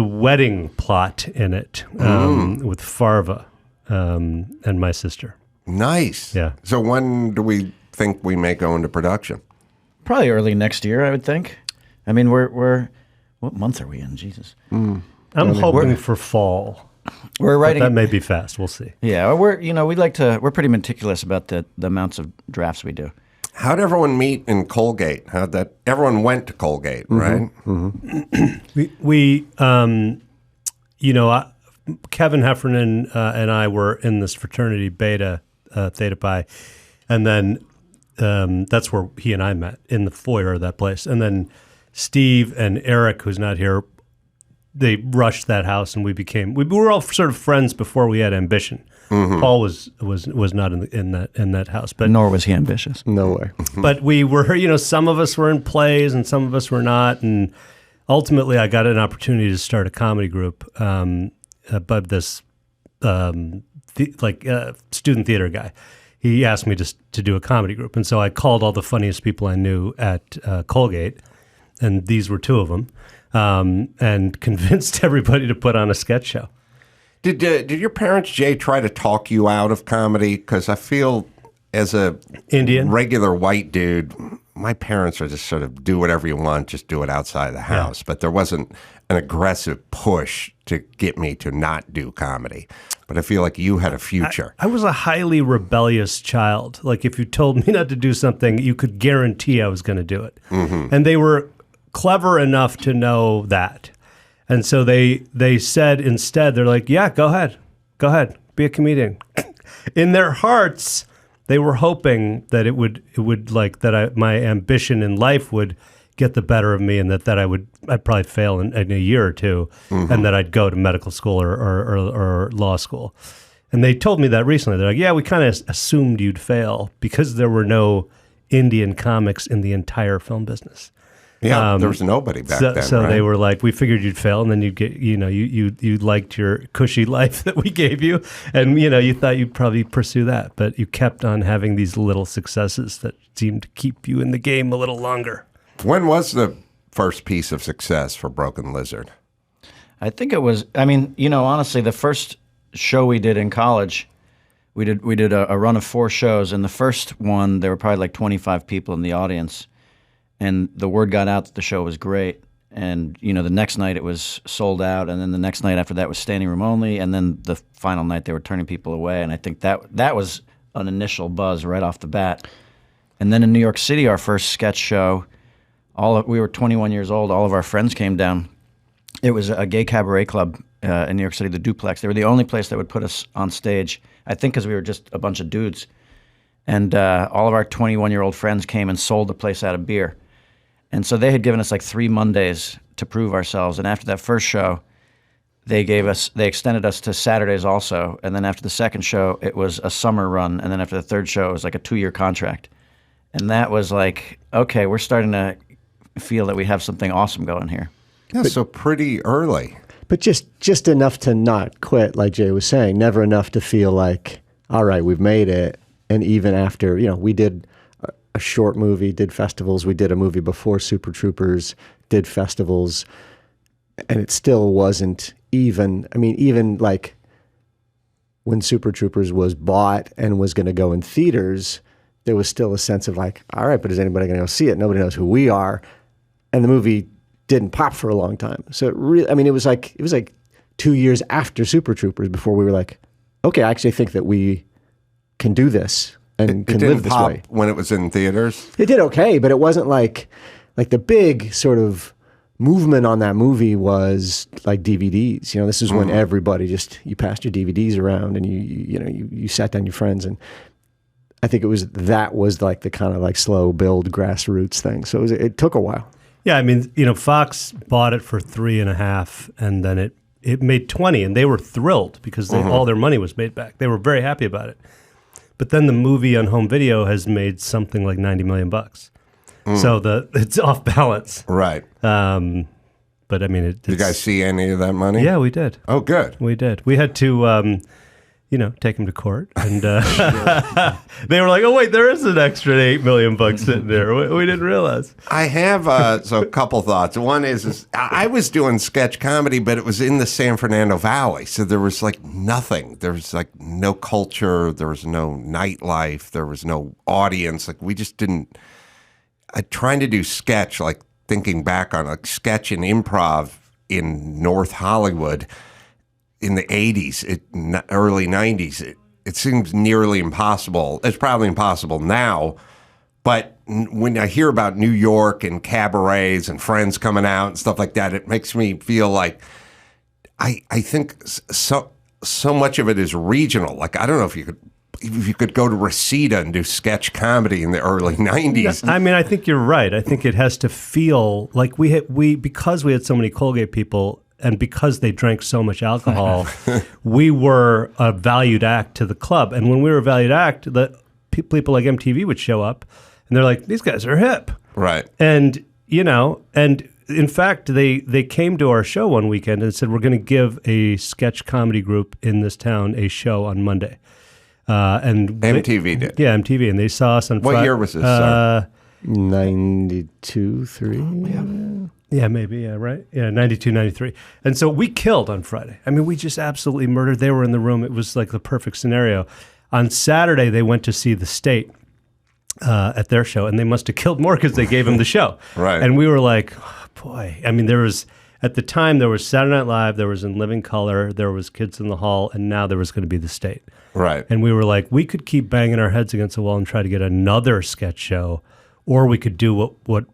wedding plot in it with Farva and my sister. Nice. Yeah. So when do we think we may go into production? Probably early next year, I would think. I mean, we're what month are we in? Jesus. I'm hoping for fall. We're writing. But that may be fast. We'll see. Yeah, we're pretty meticulous about the amounts of drafts we do. How'd everyone meet in Colgate? Everyone went to Colgate, right? We Kevin Heffernan and I were in this fraternity Theta Pi, and then that's where he and I met, in the foyer of that place. And then Steve and Eric, who's not here, they rushed that house, and we were all sort of friends before we had ambition. Paul was not in that house, but nor was he ambitious. No way. But we were, some of us were in plays and some of us were not, and ultimately I got an opportunity to start a comedy group. But this student theater guy, he asked me to do a comedy group, and so I called all the funniest people I knew at Colgate, and these were 2 of them, and convinced everybody to put on a sketch show. Did your parents, Jay, try to talk you out of comedy? Because I feel, as a Indian regular white dude, my parents are just sort of do whatever you want, just do it outside the house. Yeah. But there wasn't an aggressive push to get me to not do comedy. But I feel like you had a future. I was a highly rebellious child. Like, if you told me not to do something, you could guarantee I was going to do it. And they were clever enough to know that. And so they said instead, they're like, yeah, go ahead, be a comedian. In their hearts, they were hoping that it would my ambition in life would get the better of me, and that I'd probably fail in a year or two, and that I'd go to medical school or law school. And they told me that recently. They're like, yeah, we kind of assumed you'd fail because there were no Indian comics in the entire film business. Yeah, there was nobody back then. So right? They were like, we figured you'd fail, and then you'd get, you liked your cushy life that we gave you, and you thought you'd probably pursue that, but you kept on having these little successes that seemed to keep you in the game a little longer. When was the first piece of success for Broken Lizard? I think it was. I mean, honestly, the first show we did in college, we did a run of 4 shows, and the first one there were probably like 25 people in the audience. And the word got out that the show was great. And, the next night it was sold out. And then the next night after that was standing room only. And then the final night they were turning people away. And I think that was an initial buzz right off the bat. And then in New York City, our first sketch show, we were 21 years old. All of our friends came down. It was a gay cabaret club in New York City, the Duplex. They were the only place that would put us on stage, I think because we were just a bunch of dudes. And all of our 21-year-old friends came and sold the place out of beer. And so they had given us like 3 Mondays to prove ourselves. And after that first show, they extended us to Saturdays also. And then after the second show, it was a summer run. And then after the third show, it was like a 2-year contract. And that was like, okay, we're starting to feel that we have something awesome going here. Yeah, so pretty early. But just enough to not quit, like Jay was saying. Never enough to feel like, all right, we've made it. And even after, we did a short movie, did festivals. We did a movie before Super Troopers, did festivals, and it still wasn't even. I mean, even like when Super Troopers was bought and was going to go in theaters, there was still a sense of like, all right, but is anybody going to go see it? Nobody knows who we are, and the movie didn't pop for a long time. So it really, I mean, it was like 2 years after Super Troopers before we were like, okay, I actually think that we can do this. And can live this way. When it was in theaters? It did okay, but it wasn't like the big sort of movement on that movie was like DVDs. This is when everybody you passed your DVDs around and you sat down your friends, and I think that was like the kind of like slow build grassroots thing. So it took a while. Yeah, I mean, Fox bought it for 3.5, and then it made 20, and they were thrilled because all their money was made back. They were very happy about it. But then the movie on home video has made something like $90 million. So it's off balance. Right. But I mean, did you guys see any of that money? Yeah, we did. Oh, good. We did. We had to, take him to court, and they were like, "Oh wait, there is an extra $8 million sitting there. We didn't realize." I have a couple thoughts. One is I was doing sketch comedy, but it was in the San Fernando Valley, so there was like nothing. There was like no culture. There was no nightlife. There was no audience. Like we just didn't. Trying to do sketch, like thinking back on like sketch and improv in North Hollywood in the 80s, early 90s, it seems nearly impossible. It's probably impossible now, but when I hear about New York and cabarets and friends coming out and stuff like that, it makes me feel like I think so much of it is regional. Like I don't know if you could go to Reseda and do sketch comedy in the early 90s. I mean, I think you're right. I think it has to feel like because we had so many Colgate people and because they drank so much alcohol, we were a valued act to the club. And when we were a valued act, the people like MTV would show up and they're like, these guys are hip. Right. And, and in fact, they came to our show one weekend and said, we're going to give a sketch comedy group in this town a show on Monday. And MTV did. Yeah, MTV. And they saw us on What year was this? 92, 3. Yeah, maybe. Yeah, right. Yeah, 92, 93. And so we killed on Friday. I mean, we just absolutely murdered. They were in the room. It was like the perfect scenario. On Saturday, they went to see The State at their show, and they must have killed more because they gave him the show. Right. And we were like, oh, boy. I mean, at the time, there was Saturday Night Live, there was In Living Color, there was Kids in the Hall, and now there was going to be The State. Right. And we were like, we could keep banging our heads against the wall and try to get another sketch show, or we could do what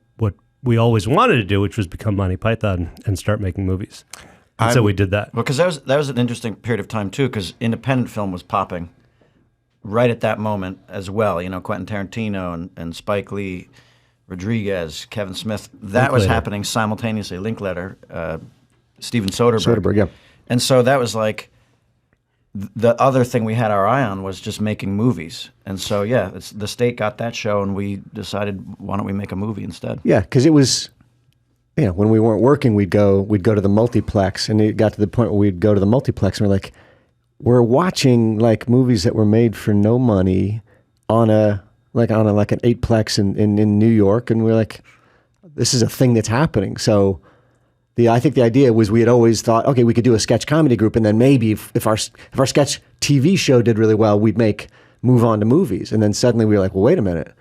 we always wanted to do, which was become Monty Python and start making movies. And so we did that. Well, because that was an interesting period of time too, because independent film was popping right at that moment as well. Quentin Tarantino and Spike Lee, Rodriguez, Kevin Smith. That was happening simultaneously. Linklater, Steven Soderbergh. Soderbergh, yeah. And so that was like the other thing we had our eye on was just making movies. And so, yeah, the State got that show, and we decided, why don't we make a movie instead? Yeah, because it was, when we weren't working, we'd go to the multiplex, and it got to the point where we'd go to the multiplex, and we're watching like movies that were made for no money on an 8-plex in New York, and we're like, this is a thing that's happening. So I think the idea was we had always thought, okay, we could do a sketch comedy group, and then maybe if our sketch TV show did really well, we'd move on to movies. And then suddenly we were like, well, wait a minute,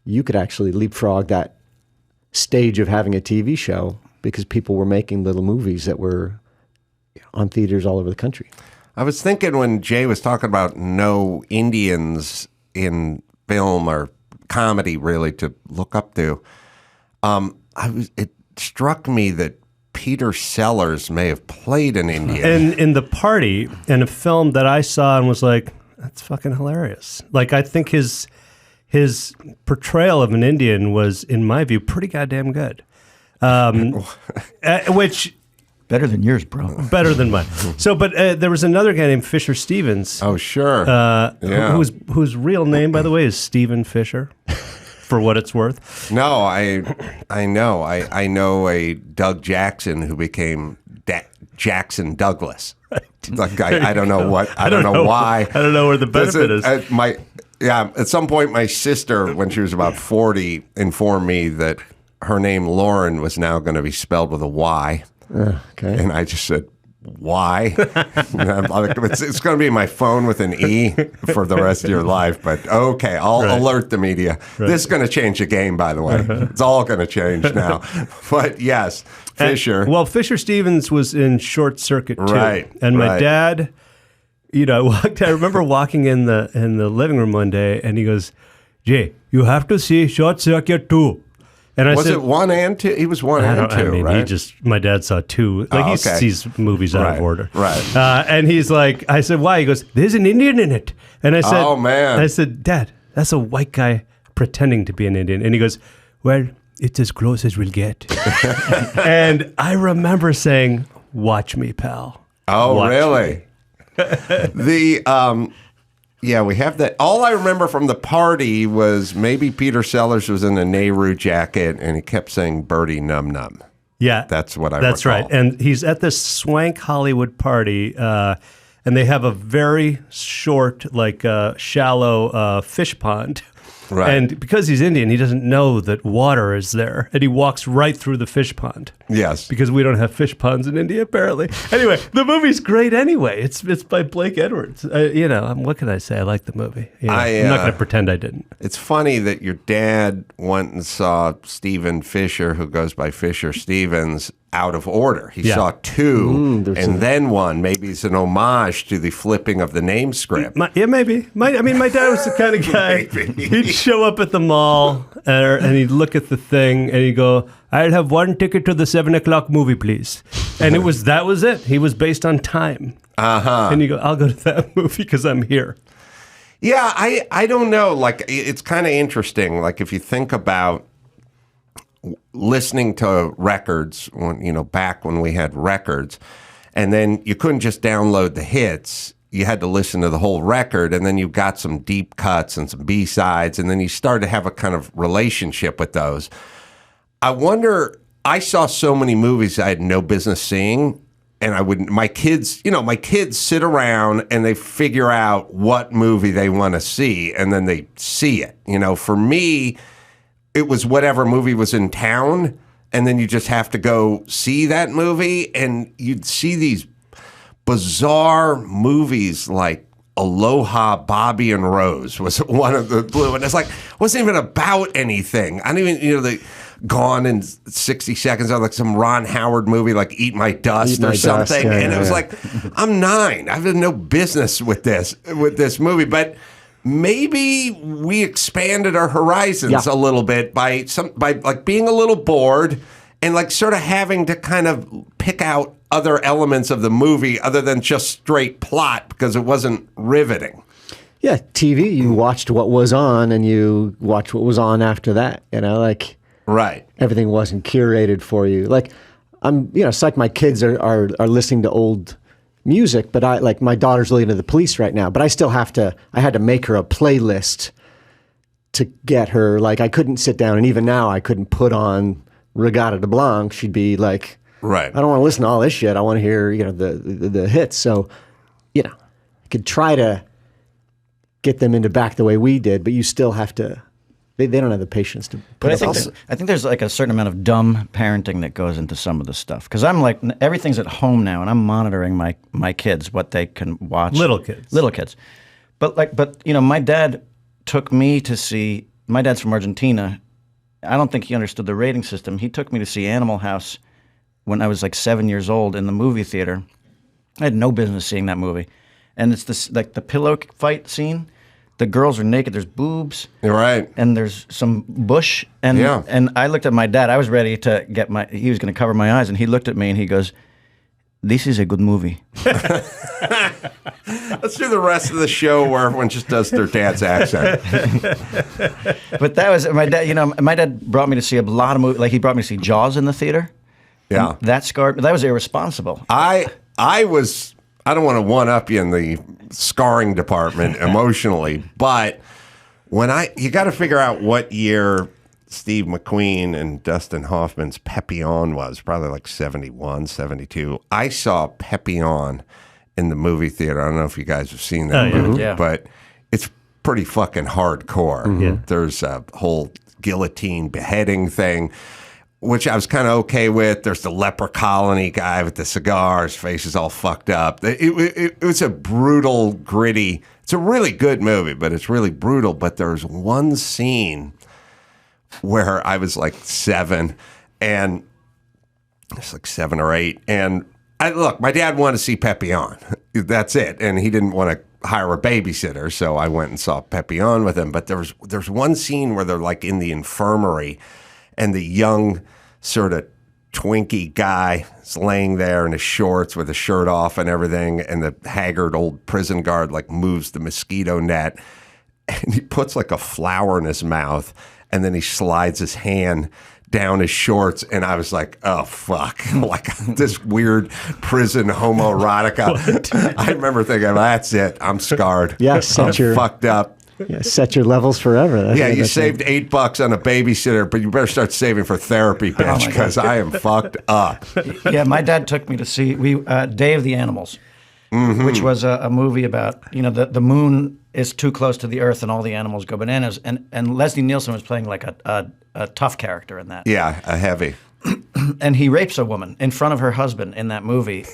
you could actually leapfrog that stage of having a TV show because people were making little movies that were on theaters all over the country. I was thinking when Jay was talking about no Indians in film or comedy really to look up to, it struck me that Peter Sellers may have played an Indian. And in The Party, in a film that I saw and was like, that's fucking hilarious. Like, I think his portrayal of an Indian was, in my view, pretty goddamn good. Which... Better than yours, bro. Better than mine. So, but there was another guy named Fisher Stevens. Oh, sure. Yeah. Whose real name, by the way, is Stephen Fisher. For what it's worth. No, I know. I know a Doug Jackson who became Jackson Douglas. Right. Like I don't know what. I don't know why. I don't know where the benefit is. At some point, my sister, when she was about 40, informed me that her name Lauren was now going to be spelled with a Y. Okay. And I just said, why? It's going to be my phone with an E for the rest of your life. But okay, I'll alert the media. Right. This is going to change the game, by the way. It's all going to change now. But yes, Fisher. Fisher Stevens was in Short Circuit too. Right. And my dad, I remember walking in the living room one day, and he goes, "Jay, you have to see Short Circuit too." And I said, it 1 and 2? He was 1 and 2, right? My dad saw 2. Like, he sees movies out of order. Right. And he's like, I said, why? He goes, there's an Indian in it. And I said, oh, man. I said, Dad, that's a white guy pretending to be an Indian. And he goes, well, it's as close as we'll get. And I remember saying, watch me, pal. Oh, Watch really? me. Yeah, we have that. All I remember from the party was maybe Peter Sellers was in a Nehru jacket and he kept saying "Birdie Num Num." Yeah. That's what I That's recall. right. And he's at this swank Hollywood party, and they have a very short, shallow fish pond. Right. And because he's Indian, he doesn't know that water is there. And he walks right through the fish pond. Yes. Because we don't have fish ponds in India, apparently. Anyway, the movie's great anyway. It's by Blake Edwards. What can I say? I like the movie. I'm not going to pretend I didn't. It's funny that your dad went and saw Stephen Fisher, who goes by Fisher Stevens, out of order. He saw two and then one. Maybe it's an homage to the flipping of the name script. Maybe. My dad was the kind of guy, he'd show up at the mall and he'd look at the thing and he'd go, I'll have one ticket to the 7 o'clock movie, please. And that was it. He was based on time. Uh-huh. And you go, I'll go to that movie because I'm here. Yeah, I don't know. Like, it's kind of interesting. Like, if you think about listening to records, back when we had records, and then you couldn't just download the hits. You had to listen to the whole record, and then you got some deep cuts and some B-sides, and then you started to have a kind of relationship with those. I wonder, I saw so many movies I had no business seeing, and my kids sit around and they figure out what movie they want to see, and then they see it. For me, it was whatever movie was in town, and then you just have to go see that movie, and you'd see these bizarre movies like Aloha, Bobby and Rose was one of the blue, and it's like, wasn't even about anything. I don't even, the Gone in 60 Seconds, or like some Ron Howard movie like Eat My Dust or something. Yeah, and it was like, I'm 9. I have no business with this movie, but maybe we expanded our horizons a little bit by like being a little bored and like sort of having to kind of pick out other elements of the movie other than just straight plot because it wasn't riveting. Yeah, TV, you watched what was on and you watched what was on after that, Right. Everything wasn't curated for you. Like, it's like my kids are listening to old music, but my daughter's listening to The Police right now, but I still had to make her a playlist to get her, I couldn't sit down, and even now I couldn't put on Regatta de Blanc. She'd be like, right. I don't want to listen to all this shit. I want to hear, the hits. So, I could try to get them into back the way we did, but you still have to. They don't have the patience to. But I think there's like a certain amount of dumb parenting that goes into some of this stuff. Because I'm like, everything's at home now, and I'm monitoring my kids, what they can watch. Little kids. But my dad took me to see. My dad's from Argentina. I don't think he understood the rating system. He took me to see Animal House when I was like 7 years old in the movie theater. I had no business seeing that movie, and it's this the pillow fight scene. The girls are naked. There's boobs. You're right. And there's some bush. And I looked at my dad. I was ready to he was going to cover my eyes. And he looked at me and he goes, this is a good movie. Let's do the rest of the show where everyone just does their dad's accent. But that was my dad. My dad brought me to see a lot of movies. Like, he brought me to see Jaws in the theater. Yeah. And that scarred. That was irresponsible. I don't want to one-up you in the scarring department emotionally, but you got to figure out what year Steve McQueen and Dustin Hoffman's Papillon was, probably like 71, 72. I saw Papillon in the movie theater. I don't know if you guys have seen that movie, but it's pretty fucking hardcore. Mm-hmm. There's a whole guillotine beheading thing, which I was kind of okay with. There's the leper colony guy with the cigar. His face is all fucked up. It was a brutal, gritty. It's a really good movie, but it's really brutal. But there's one scene where I was like 7, and it's like 7 or 8. And my dad wanted to see Papillon. That's it. And he didn't want to hire a babysitter, so I went and saw Papillon with him. But there's one scene where they're like in the infirmary, and the young sort of Twinkie guy is laying there in his shorts with his shirt off and everything, and the haggard old prison guard like moves the mosquito net, and he puts like a flower in his mouth, and then he slides his hand down his shorts, and I was like, oh, fuck. Like this weird prison homoerotica. I remember thinking, that's it. I'm scarred. Yeah, I'm fucked up. Yeah, set your levels forever. You saved $8 on a babysitter, but you better start saving for therapy, bitch, because I am fucked up. Yeah, my dad took me to see Day of the Animals, which was a movie about, the moon is too close to the earth and all the animals go bananas. And Leslie Nielsen was playing like a tough character in that. Yeah, a heavy. And he rapes a woman in front of her husband in that movie.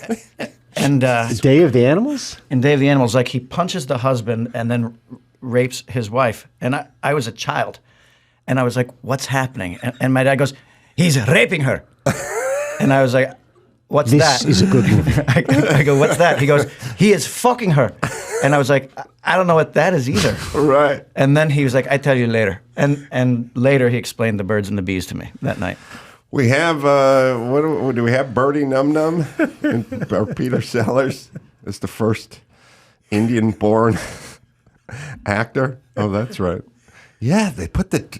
And Day of the Animals? In Day of the Animals, like he punches the husband and then rapes his wife. And I was a child. And I was like, what's happening? And my dad goes, he's raping her. And I was like, what's that? This is a good movie. I go, what's that? He goes, he is fucking her. And I was like, I don't know what that is either. Right. And then he was like, I tell you later. And later he explained the birds and the bees to me that night. We have, what do we have? Birdie Num Num? Or Peter Sellers is the first Indian-born actor. Oh, that's right. Yeah, they put the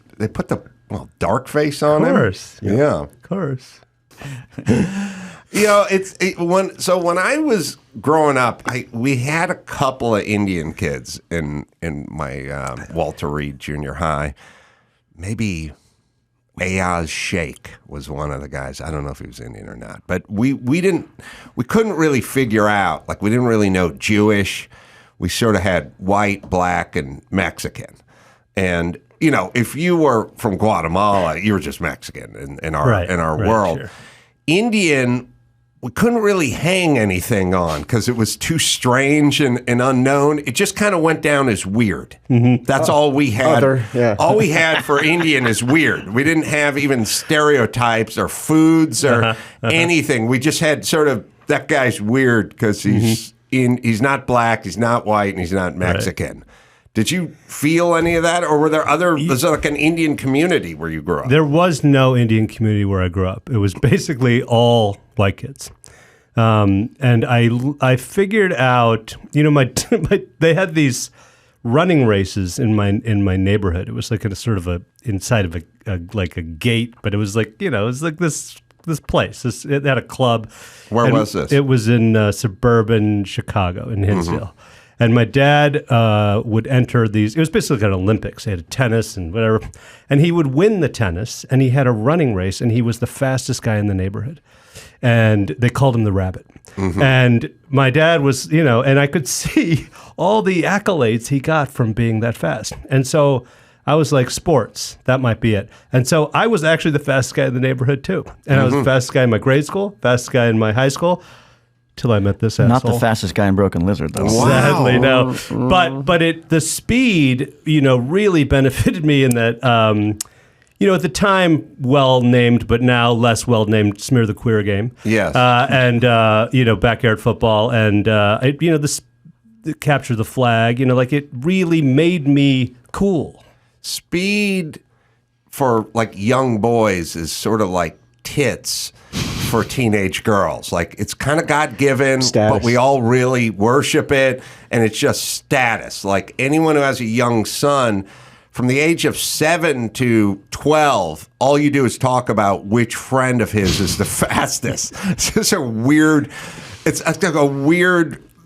dark face on him. Of course. Yeah. Of course. When I was growing up, we had a couple of Indian kids in my Walter Reed Junior High. Maybe Ayaz Sheikh was one of the guys. I don't know if he was Indian or not, but we couldn't really figure out. Like, we didn't really know Jewish. We sort of had white, black, and Mexican. And if you were from Guatemala, you were just Mexican in our world. Sure. Indian, we couldn't really hang anything on because it was too strange and unknown. It just kind of went down as weird. Mm-hmm. That's all we had. All we had for Indian is weird. We didn't have even stereotypes or foods or anything. We just had sort of, that guy's weird because he's not black, he's not white, and he's not Mexican. Right. Did you feel any of that, or was there like an Indian community where you grew up? There was no Indian community where I grew up. It was basically all white kids. And I figured out, they had these running races in my neighborhood. It was like inside of a gate, but it was like, it was like this place. It had a club. Where was this? It was in suburban Chicago, in Hinsdale. Mm-hmm. And my dad would enter these. It was basically an Olympics. They had tennis and whatever. And he would win the tennis, and he had a running race, and he was the fastest guy in the neighborhood. And they called him the Rabbit. Mm-hmm. And my dad was, and I could see all the accolades he got from being that fast. And so I was like, sports, that might be it. And so I was actually the fastest guy in the neighborhood, too. And I was the fastest guy in my grade school, fastest guy in my high school. Till I met this asshole. Not the fastest guy in Broken Lizard, though. Sadly, no. But the speed, really benefited me in that, at the time, well-named, but now less well-named, Smear the Queer game. Yes. And backyard football, and, capture the flag, it really made me cool. Speed for, young boys is sort of like tits for teenage girls. Like, it's kind of God-given, but we all really worship it, and it's just status. Like, anyone who has a young son, from the age of 7 to 12, all you do is talk about which friend of his is the fastest. It's just a weird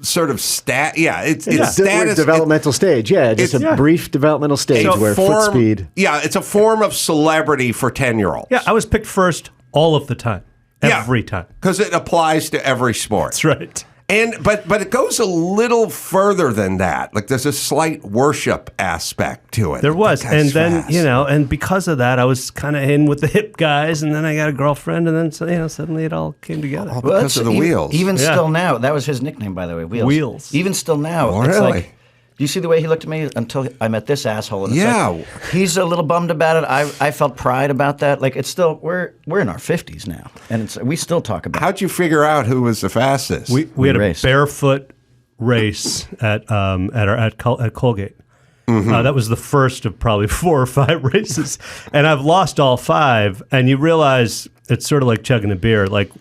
sort of it's status. Developmental stage, just a brief developmental stage where foot speed. Yeah, it's a form of celebrity for 10-year-olds. Yeah, I was picked first all of the time. Every time. Because it applies to every sport. That's right. But it goes a little further than that. Like, there's a slight worship aspect to it. There was. And then, and because of that, I was kind of in with the hip guys, and then I got a girlfriend, and then, suddenly it all came together. All because of the wheels. Even still now, that was his nickname, by the way, Wheels. Wheels. Even still now, it's really? like, do you see the way he looked at me until I met this asshole? And it's like, he's a little bummed about it. I felt pride about that. Like, it's still, we're in our 50s now, and we still talk about it. How'd you figure out who was the fastest? We had raced a barefoot race at Colgate. Mm-hmm. That was the first of probably 4 or 5 races, and I've lost all 5. And you realize it's sort of like chugging a beer. Like,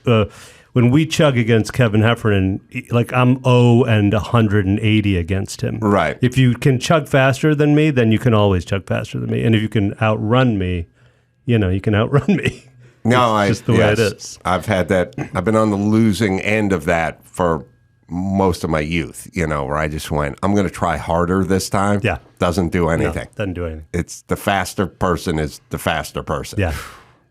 when we chug against Kevin Heffernan, like, I'm 0 and 180 against him. Right. If you can chug faster than me, then you can always chug faster than me. And if you can outrun me, you can outrun me. No, it's just the way it is. I've had that. I've been on the losing end of that for most of my youth, where I just went, I'm going to try harder this time. Yeah. Doesn't do anything. No, doesn't do anything. It's the faster person is the faster person. Yeah.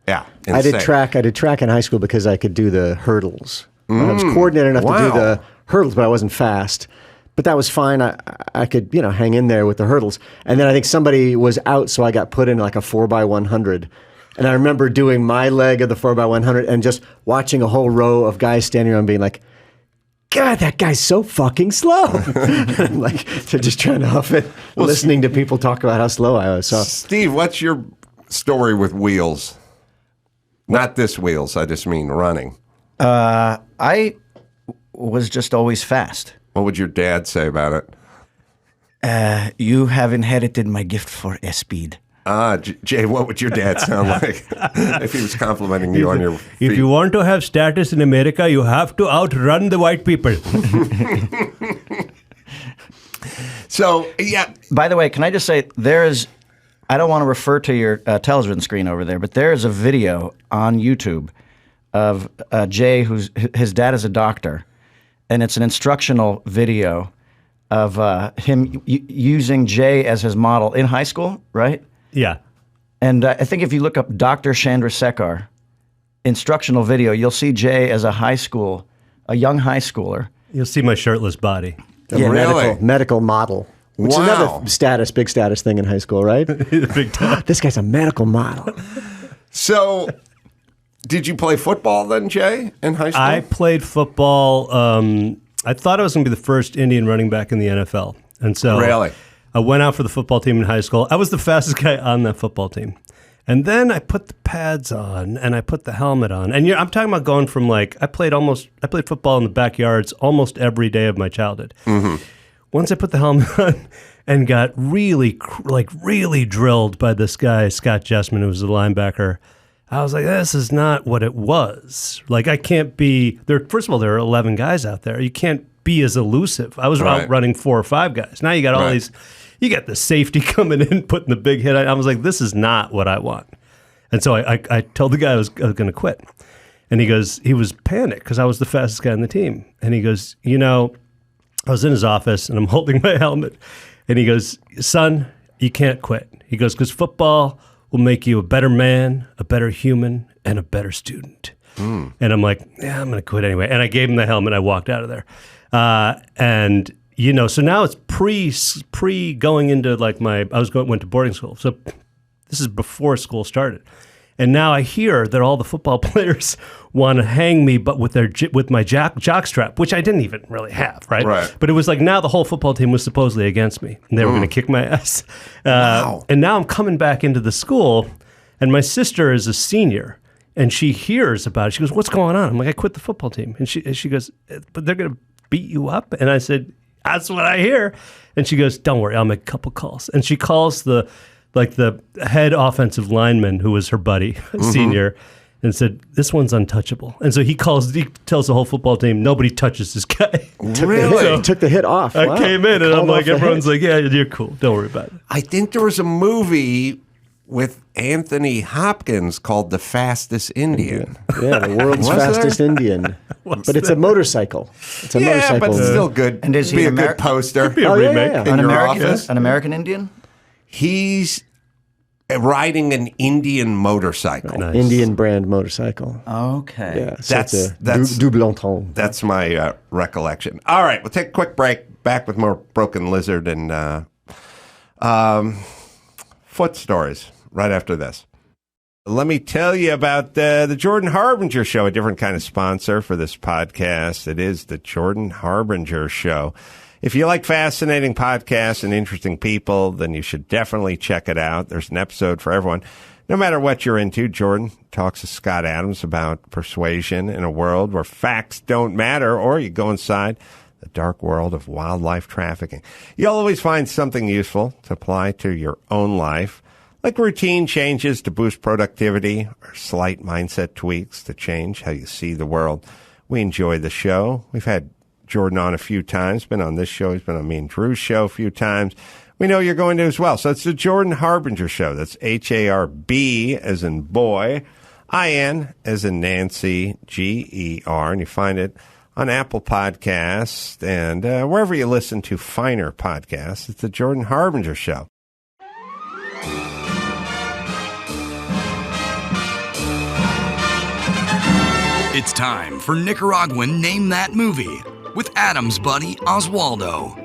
Yeah. I did track in high school because I could do the hurdles. I was coordinated enough to do the hurdles, but I wasn't fast. But that was fine. I could, hang in there with the hurdles. And then I think somebody was out, so I got put in like a 4x100. And I remember doing my leg of the 4x100 and just watching a whole row of guys standing around being like, God, that guy's so fucking slow. Like, they're just trying to huff it, listening to people talk about how slow I was. So, Steve, what's your story with wheels? Not this wheels, I just mean running. I was just always fast. What would your dad say about it? You have inherited my gift for speed. Jay, what would your dad sound like if he was complimenting you on your feet? If you want to have status in America, you have to outrun the white people. So, yeah. By the way, can I just say, I don't want to refer to your television screen over there, but there is a video on YouTube of Jay, his dad is a doctor, and it's an instructional video of him using Jay as his model in high school, right? Yeah. And I think if you look up Dr. Chandrasekhar instructional video, you'll see Jay as a young high schooler. You'll see my shirtless body. Medical model. Which is another big status thing in high school, right? This guy's a medical model. So, did you play football then, Jay, in high school? I played football. I thought I was going to be the first Indian running back in the NFL. And so really? I went out for the football team in high school. I was the fastest guy on that football team. And then I put the pads on and I put the helmet on. And I'm talking about going from I played football in the backyards almost every day of my childhood. Mm-hmm. Once I put the helmet on and got really drilled by this guy, Scott Jessman, who was a linebacker, I was like, this is not what it was. I can't be there. First of all, there are 11 guys out there. You can't be as elusive. I was out running 4 or 5 guys. Now you got all these, you got the safety coming in, putting the big hit. I was like, this is not what I want. And so I told the guy I was going to quit. And he was panicked because I was the fastest guy on the team. And he goes, I was in his office and I'm holding my helmet. And he goes, son, you can't quit. He goes, because football will make you a better man, a better human, and a better student. And I'm like, yeah, I'm going to quit anyway. And I gave him the helmet. I walked out of there. So now it's pre going into went to boarding school. So this is before school started. And now I hear that all the football players want to hang me, but with my jock strap, which I didn't even really have, right? Right. But it was now the whole football team was supposedly against me, and they were going to kick my ass. Wow. And now I'm coming back into the school, and my sister is a senior, and she hears about it. She goes, "What's going on?" I'm like, "I quit the football team." And she goes, "But they're going to beat you up?" And I said, "That's what I hear." And she goes, "Don't worry, I'll make a couple calls." And she calls the head offensive lineman, who was her buddy, senior, and said, "This one's untouchable." And so he tells the whole football team, nobody touches this guy. Really? So took the hit off. I came in and I'm like, everyone's hit. like, "Yeah, you're cool. Don't worry about it." I think there was a movie with Anthony Hopkins called The Fastest Indian. Yeah, the world's fastest Indian. But it's a motorcycle. It's a motorcycle. But it's still good. And is he be a an good poster Be a remake. in your office. An American Indian? He's riding an Indian motorcycle. Nice. Indian brand motorcycle. Okay. Yeah, so That's- it's a that's- double entendre. That's my recollection. All right, we'll take a quick break. Back with more Broken Lizard and foot stories right after this. Let me tell you about the Jordan Harbinger Show, a different kind of sponsor for this podcast. It is the Jordan Harbinger Show. If you like fascinating podcasts and interesting people, then you should definitely check it out. There's an episode for everyone. No matter what you're into, Jordan talks to Scott Adams about persuasion in a world where facts don't matter, or you go inside the dark world of wildlife trafficking. You'll always find something useful to apply to your own life, like routine changes to boost productivity or slight mindset tweaks to change how you see the world. We enjoy the show. We've had Jordan on a few times, been on this show. He's been on me and Drew's show a few times. we know you're going to as well. So it's the Jordan Harbinger Show. That's HARB as in boy, IN as in Nancy, GER. And you find it on Apple Podcasts and wherever you listen to finer podcasts. It's the Jordan Harbinger Show. It's time for Nicaraguan Name That Movie with Adam's buddy Oswaldo.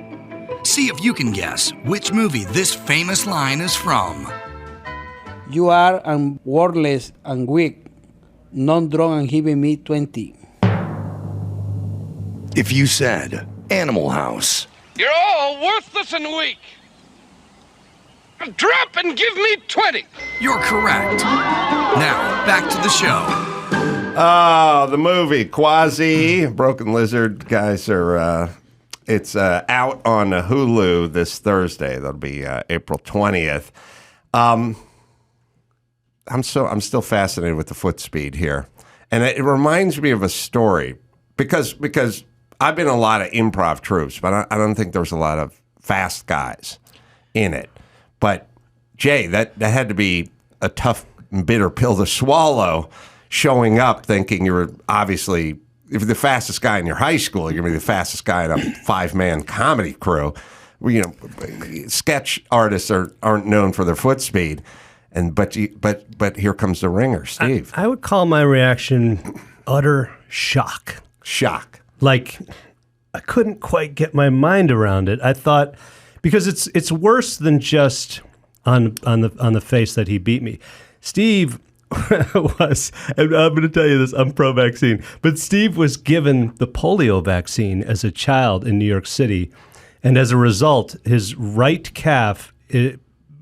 See if you can guess which movie this famous line is from. You are worthless and weak, not drunk and giving me 20. If you said Animal House, you're all worthless and weak. Drop and give me 20. You're correct. Now, back to the show. Oh, the movie Quasi, Broken Lizard. Guys are it's out on Hulu this Thursday. That'll be April 20th. I'm still fascinated with the foot speed here, and it reminds me of a story because I've been in a lot of improv troupes, but I don't think there was a lot of fast guys in it. But Jay, that had to be a tough, bitter pill to swallow. Showing up thinking you were obviously, if you're the fastest guy in your high school, you're going to be the fastest guy in a 5-man comedy crew. You know, sketch artists aren't known for their foot speed, but here comes the ringer, Steve. I would call my reaction utter shock. Shock. Like I couldn't quite get my mind around it. I thought because it's worse than just on the face that he beat me. Steve was, and I'm going to tell you this, I'm pro-vaccine, but Steve was given the polio vaccine as a child in New York City, and as a result, his right calf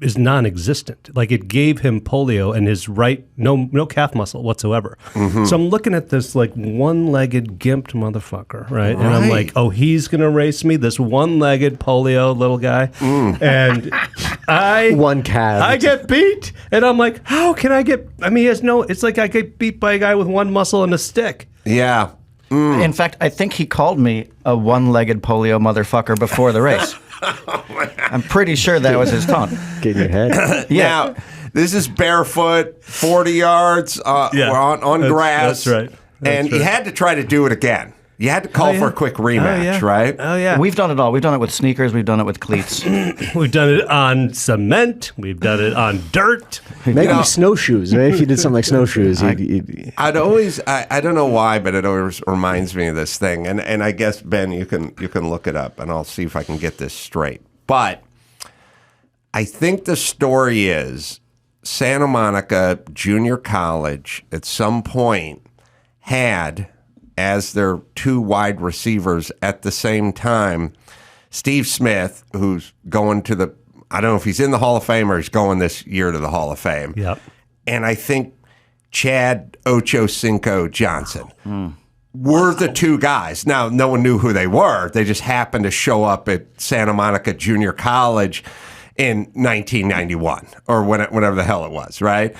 is non-existent. Like it gave him polio, and his right, no calf muscle whatsoever. Mm-hmm. So I'm looking at this like one-legged gimped motherfucker, right? And I'm like, oh, he's going to race me, this one-legged polio little guy. And one calf. I get beat, and I'm like, how can I get? I mean, it's like I get beat by a guy with one muscle and a stick. Yeah. In fact, I think he called me a one-legged polio motherfucker before the race. I'm pretty sure that was his taunt. Get in your head. Yeah. Now, this is barefoot, 40 yards on grass. That's right. And you had to try to do it again. You had to call for a quick rematch, right? Oh, yeah. We've done it all. We've done it with sneakers. We've done it with cleats. We've done it on cement. We've done it on dirt. Maybe snowshoes. Maybe if you did something like snowshoes. I'd always, I don't know why, but it always reminds me of this thing. And I guess, Ben, you can look it up, and I'll see if I can get this straight. But I think the story is Santa Monica Junior College at some point had as their two wide receivers at the same time, Steve Smith, who's going to the, I don't know if he's in the Hall of Fame or he's going this year to the Hall of Fame. Yep. And I think Chad Ochocinco Johnson were the two guys. Now, no one knew who they were. They just happened to show up at Santa Monica Junior College in 1991 or whenever the hell it was, right?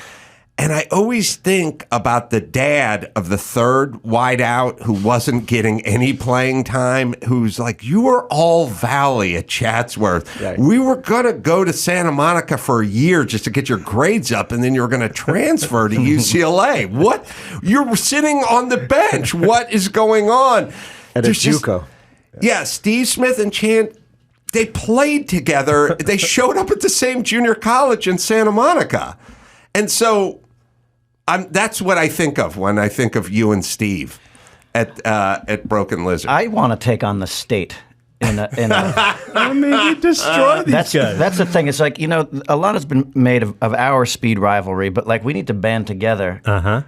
And I always think about the dad of the third wideout who wasn't getting any playing time, who's like, you were all Valley at Chatsworth. Right. We were going to go to Santa Monica for a year just to get your grades up, and then you were going to transfer to UCLA. What? You're sitting on the bench. What is going on? At a JUCO. Yeah, Steve Smith and Chan, they played together. They showed up at the same junior college in Santa Monica. And so that's what I think of when I think of you and Steve at Broken Lizard. I want to take on the state. I mean, you destroy these guys. That's the thing. It's like, a lot has been made of our speed rivalry, but like we need to band together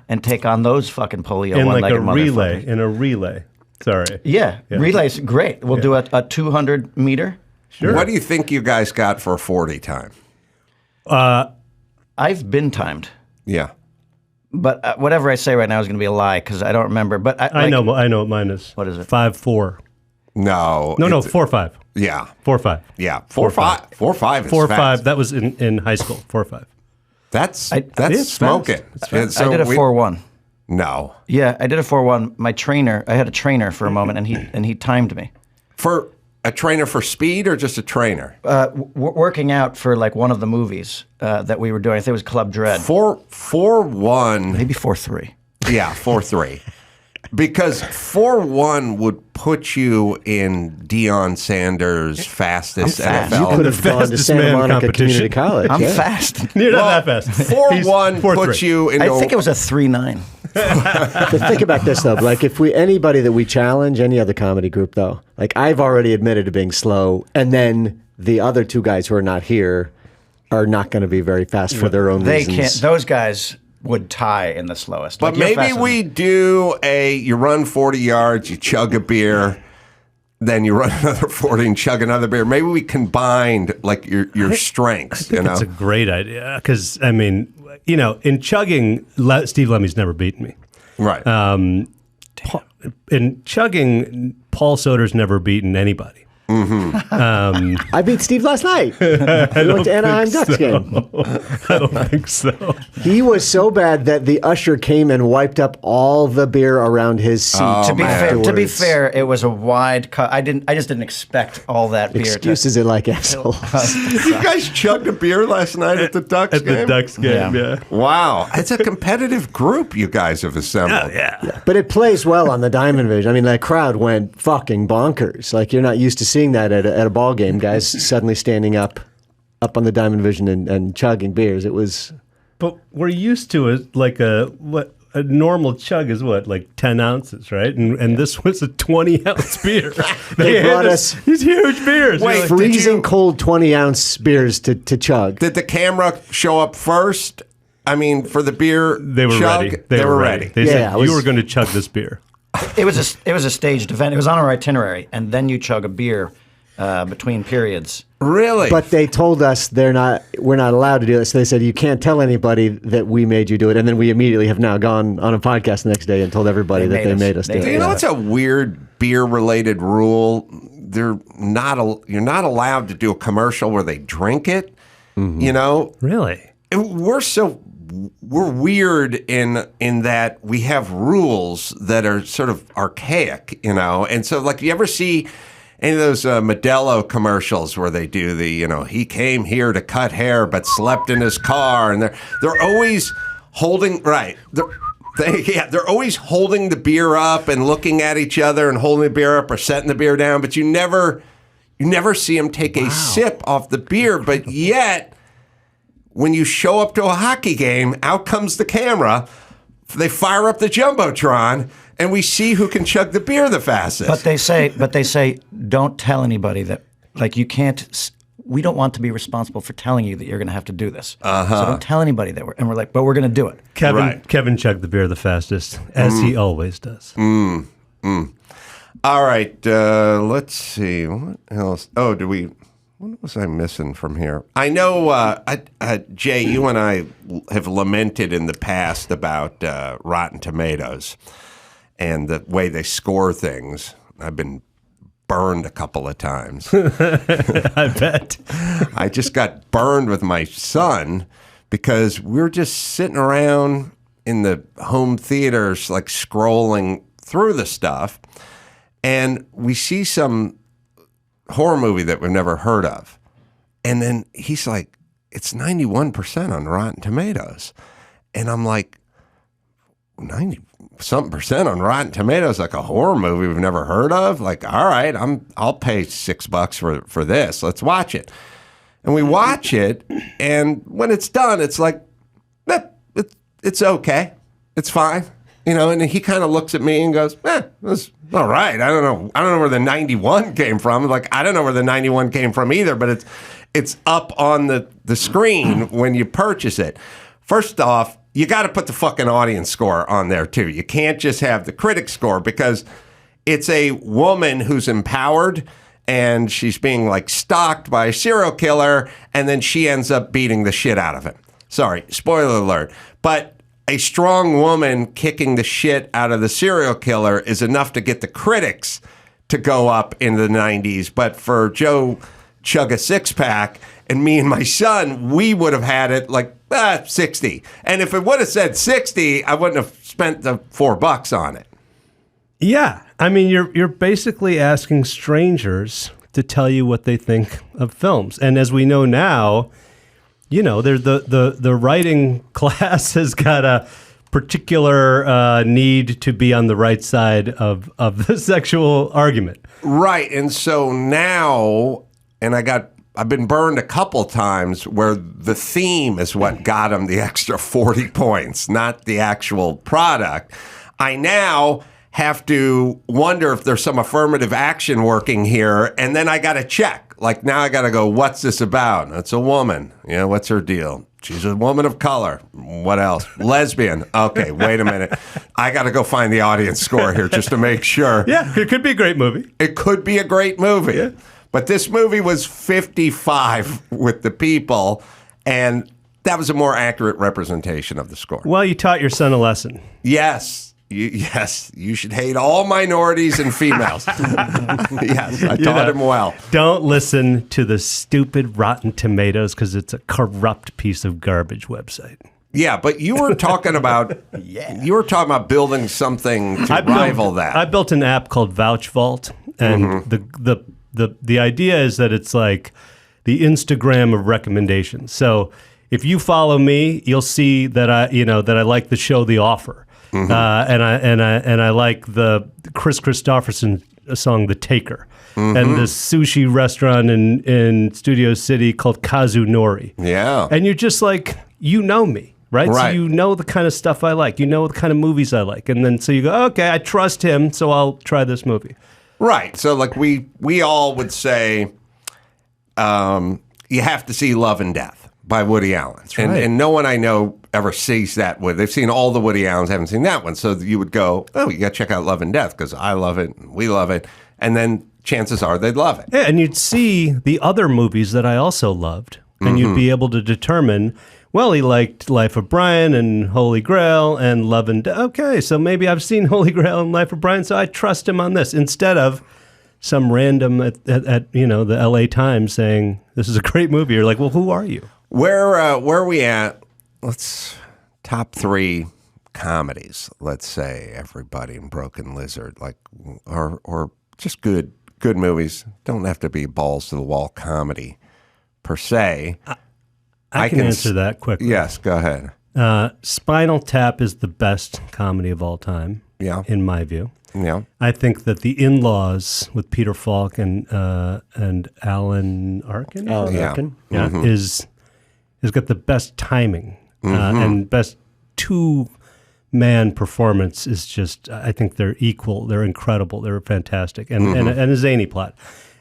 and take on those fucking polio one-legged motherfuckers. In a relay. Sorry. Yeah. Relay's great. We'll do a 200 meter. Sure. What do you think you guys got for a 40 time? I've been timed. Yeah. But whatever I say right now is going to be a lie because I don't remember. But I know what mine is. What is it? 5-4. No. No, 4-5. Yeah. 4-5. Yeah. 4-5. 4-5 is 4-5. fast. That was in high school. 4-5. That's smoking. I did a 4-1. No. Yeah, I did a 4-1. My trainer, I had a trainer for a moment, and he timed me. For a trainer for speed or just a trainer? Working out for like one of the movies that we were doing. I think it was Club Dread. 4-1. Maybe 4-3. Yeah, 4-3. Because 4-1 would put you in Deion Sanders' fastest fast. NFL. You could have gone to Santa Monica Community College. I'm yeah. fast. You're not that fast. 4-1 puts you in. I think it was a 3-9. But think about this though, like if anybody that we challenge, any other comedy group though, like I've already admitted to being slow, and then the other two guys who are not here are not going to be very fast for their own reasons. They can't. Those guys would tie in the slowest. But like, maybe we do you run 40 yards, you chug a beer, then you run another 40 and chug another beer. Maybe we combined like your strengths. It's a great idea because I mean, in chugging, Steve Lemmy's never beaten me. Right. In chugging, Paul Soter's never beaten anybody. I beat Steve last night. We went to Anaheim Ducks game. I don't think so. He was so bad that the usher came and wiped up all the beer around his seat. To be fair, it was a wide cut. I just didn't expect all that beer. Excuses it like assholes. You guys chugged a beer last night at the Ducks game? At the Ducks game, yeah. Wow. It's a competitive group you guys have assembled. Yeah. But it plays well on the Diamond Division. I mean, that crowd went fucking bonkers. Like, you're not used to seeing that at a ball game, guys suddenly standing up on the Diamond Division and chugging beers. It was... But we're used to it like a normal chug is like 10 ounces, right? And this was a 20-ounce beer. They brought us these huge beers. Wait, freezing cold 20-ounce beers to chug. Did the camera show up first? I mean, for the beer They were chug? ready. They were ready. They said, you were going to chug this beer. It was a staged event. It was on our itinerary, and then you chug a beer between periods. Really? But they told us we're not allowed to do this. So they said, you can't tell anybody that we made you do it. And then we immediately have now gone on a podcast the next day and told everybody that they made us do it. You know, it's a weird beer-related rule. You're not allowed to do a commercial where they drink it. Mm-hmm. You know? Really? We're weird in that we have rules that are sort of archaic, you know? And so, like, you ever see any of those Modelo commercials where they do he came here to cut hair but slept in his car, and they're always holding, right, they're always holding the beer up and looking at each other and holding the beer up or setting the beer down, but you never see them take a sip off the beer, but yet when you show up to a hockey game, out comes the camera, they fire up the Jumbotron, and we see who can chug the beer the fastest. But they say, don't tell anybody that, like, you can't. We don't want to be responsible for telling you that you're going to have to do this. So don't tell anybody that we're like, but we're going to do it. Kevin chugged the beer the fastest, as he always does. All right, let's see. What else? Oh, what was I missing from here? I know, Jay, you and I have lamented in the past about Rotten Tomatoes and the way they score things. I've been burned a couple of times. I bet. I just got burned with my son because we're just sitting around in the home theaters, like scrolling through the stuff, and we see some horror movie that we've never heard of. And then he's like, it's 91% on Rotten Tomatoes. And I'm like, 90-something% on Rotten Tomatoes, like a horror movie we've never heard of? Like, all right, I'll pay $6 for this. Let's watch it. And we watch it, and when it's done, it's like, it's okay. It's fine. You know, and he kind of looks at me and goes, that's all right. I don't know where the 91 came from. Like, I don't know where the 91 came from either, but it's up on the screen when you purchase it. First off, you got to put the fucking audience score on there too. You can't just have the critic score because it's a woman who's empowered and she's being like stalked by a serial killer, and then she ends up beating the shit out of him. Sorry, spoiler alert. But a strong woman kicking the shit out of the serial killer is enough to get the critics to go up in the 90s. But for Joe Chug a Six-Pack and me and my son, we would have had it like 60. And if it would have said 60, I wouldn't have spent the $4 on it. Yeah. I mean, you're basically asking strangers to tell you what they think of films. And as we know now, there's the writing class has got a particular need to be on the right side of the sexual argument. Right. And so now, and I've been burned a couple times where the theme is what got him the extra 40 points, not the actual product. I now have to wonder if there's some affirmative action working here, and then I got to check. Like, now I got to go, what's this about? It's a woman. What's her deal? She's a woman of color. What else? Lesbian. Okay, wait a minute. I got to go find the audience score here just to make sure. Yeah, it could be a great movie. It could be a great movie. Yeah. But this movie was 55 with the people, and that was a more accurate representation of the score. Well, you taught your son a lesson. Yes. You should hate all minorities and females. Yes, I taught him well. Don't listen to the stupid Rotten Tomatoes because it's a corrupt piece of garbage website. Yeah, but you were talking about building something to rival that. I built an app called Vouch Vault, and the idea is that it's like the Instagram of recommendations. So if you follow me, you'll see that I like the show The Offer. And I like the Chris Christopherson song "The Taker," and the sushi restaurant in Studio City called Kazunori. Yeah, and you're just like, me, right? So you know the kind of stuff I like, you know the kind of movies I like, and then so you go, okay, I trust him, so I'll try this movie. Right. So like we all would say, you have to see Love and Death by Woody Allen. That's right. And no one I know ever sees that. They've seen all the Woody Allens, haven't seen that one. So you would go, oh, you got to check out Love and Death because I love it, and we love it. And then chances are they'd love it. Yeah, and you'd see the other movies that I also loved, and you'd be able to determine, well, he liked Life of Brian and Holy Grail and Love and Death. Okay, so maybe I've seen Holy Grail and Life of Brian, so I trust him on this, instead of some random at the LA Times saying, this is a great movie. You're like, well, who are you? Where are we at? Let's top 3 comedies. Let's say Everybody and Broken Lizard, or just good movies. Don't have to be balls to the wall comedy per se. I can answer that quickly. Yes, go ahead. Spinal Tap is the best comedy of all time. Yeah, in my view. Yeah, I think that The In-Laws with Peter Falk and Alan Arkin. Arkin. Yeah, has got the best timing and best 2-man performance. Is just, I think they're equal. They're incredible. They're fantastic, and a zany plot.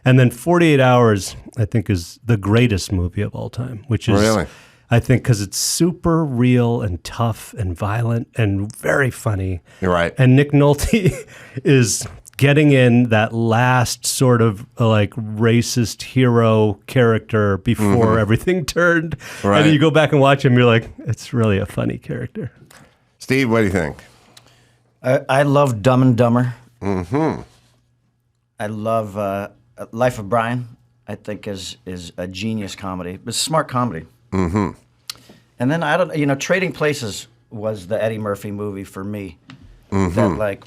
And then 48 Hours, I think, is the greatest movie of all time, which is, really? I think, because it's super real and tough and violent and very funny. You're right. And Nick Nolte is getting in that last sort of like racist hero character before everything turned. Right. And then you go back and watch him, you're like, it's really a funny character. Steve, what do you think? I love Dumb and Dumber. I love Life of Brian. I think is a genius comedy. It's smart comedy. And then Trading Places was the Eddie Murphy movie for me. That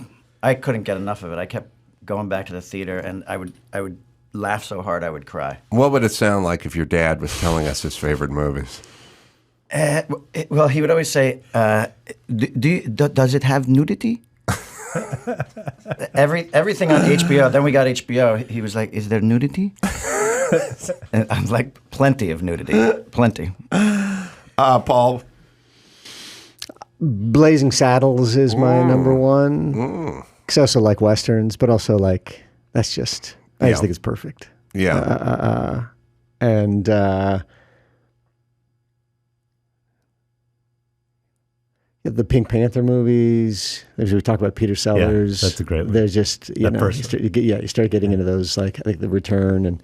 I couldn't get enough of it. I kept going back to the theater, and I would laugh so hard I would cry. What would it sound like if your dad was telling us his favorite movies? Well, he would always say, "Does it have nudity?" Everything on HBO. Then we got HBO. He was like, "Is there nudity?" And I'm like, "Plenty of nudity, plenty." Paul. Blazing Saddles is my number one. Because I also like Westerns, but also that's just, I just think it's perfect. Yeah. The Pink Panther movies, as we talk about Peter Sellers. Yeah, that's a great one. They're just, you start getting into those, I think The Return. And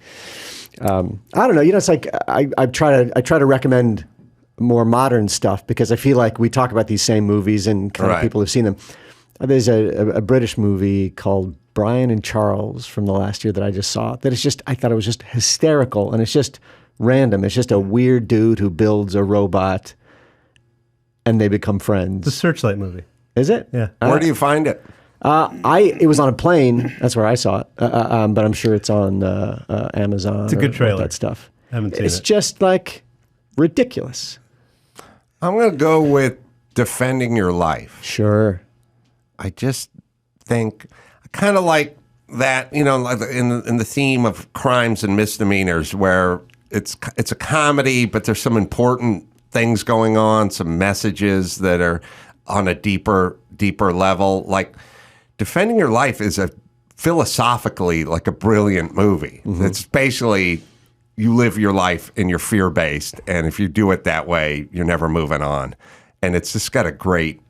I don't know, it's like I try to recommend more modern stuff because I feel like we talk about these same movies and kind of people have seen them. There's a British movie called Brian and Charles from the last year that I just saw that I thought it was just hysterical, and it's just random. It's just a weird dude who builds a robot and they become friends. The Searchlight movie. Is it? Yeah. Where do you find it? It was on a plane. That's where I saw it. But I'm sure it's on Amazon. It's a good trailer. That stuff. I haven't seen it. It's just like ridiculous. I'm going to go with Defending Your Life. Sure. I just think I kind of like that, like in the theme of crimes and misdemeanors, where it's a comedy, but there's some important things going on, some messages that are on a deeper level. Like Defending Your Life is philosophically like a brilliant movie. Mm-hmm. It's basically you live your life and you're fear-based, and if you do it that way, you're never moving on. And it's just got a great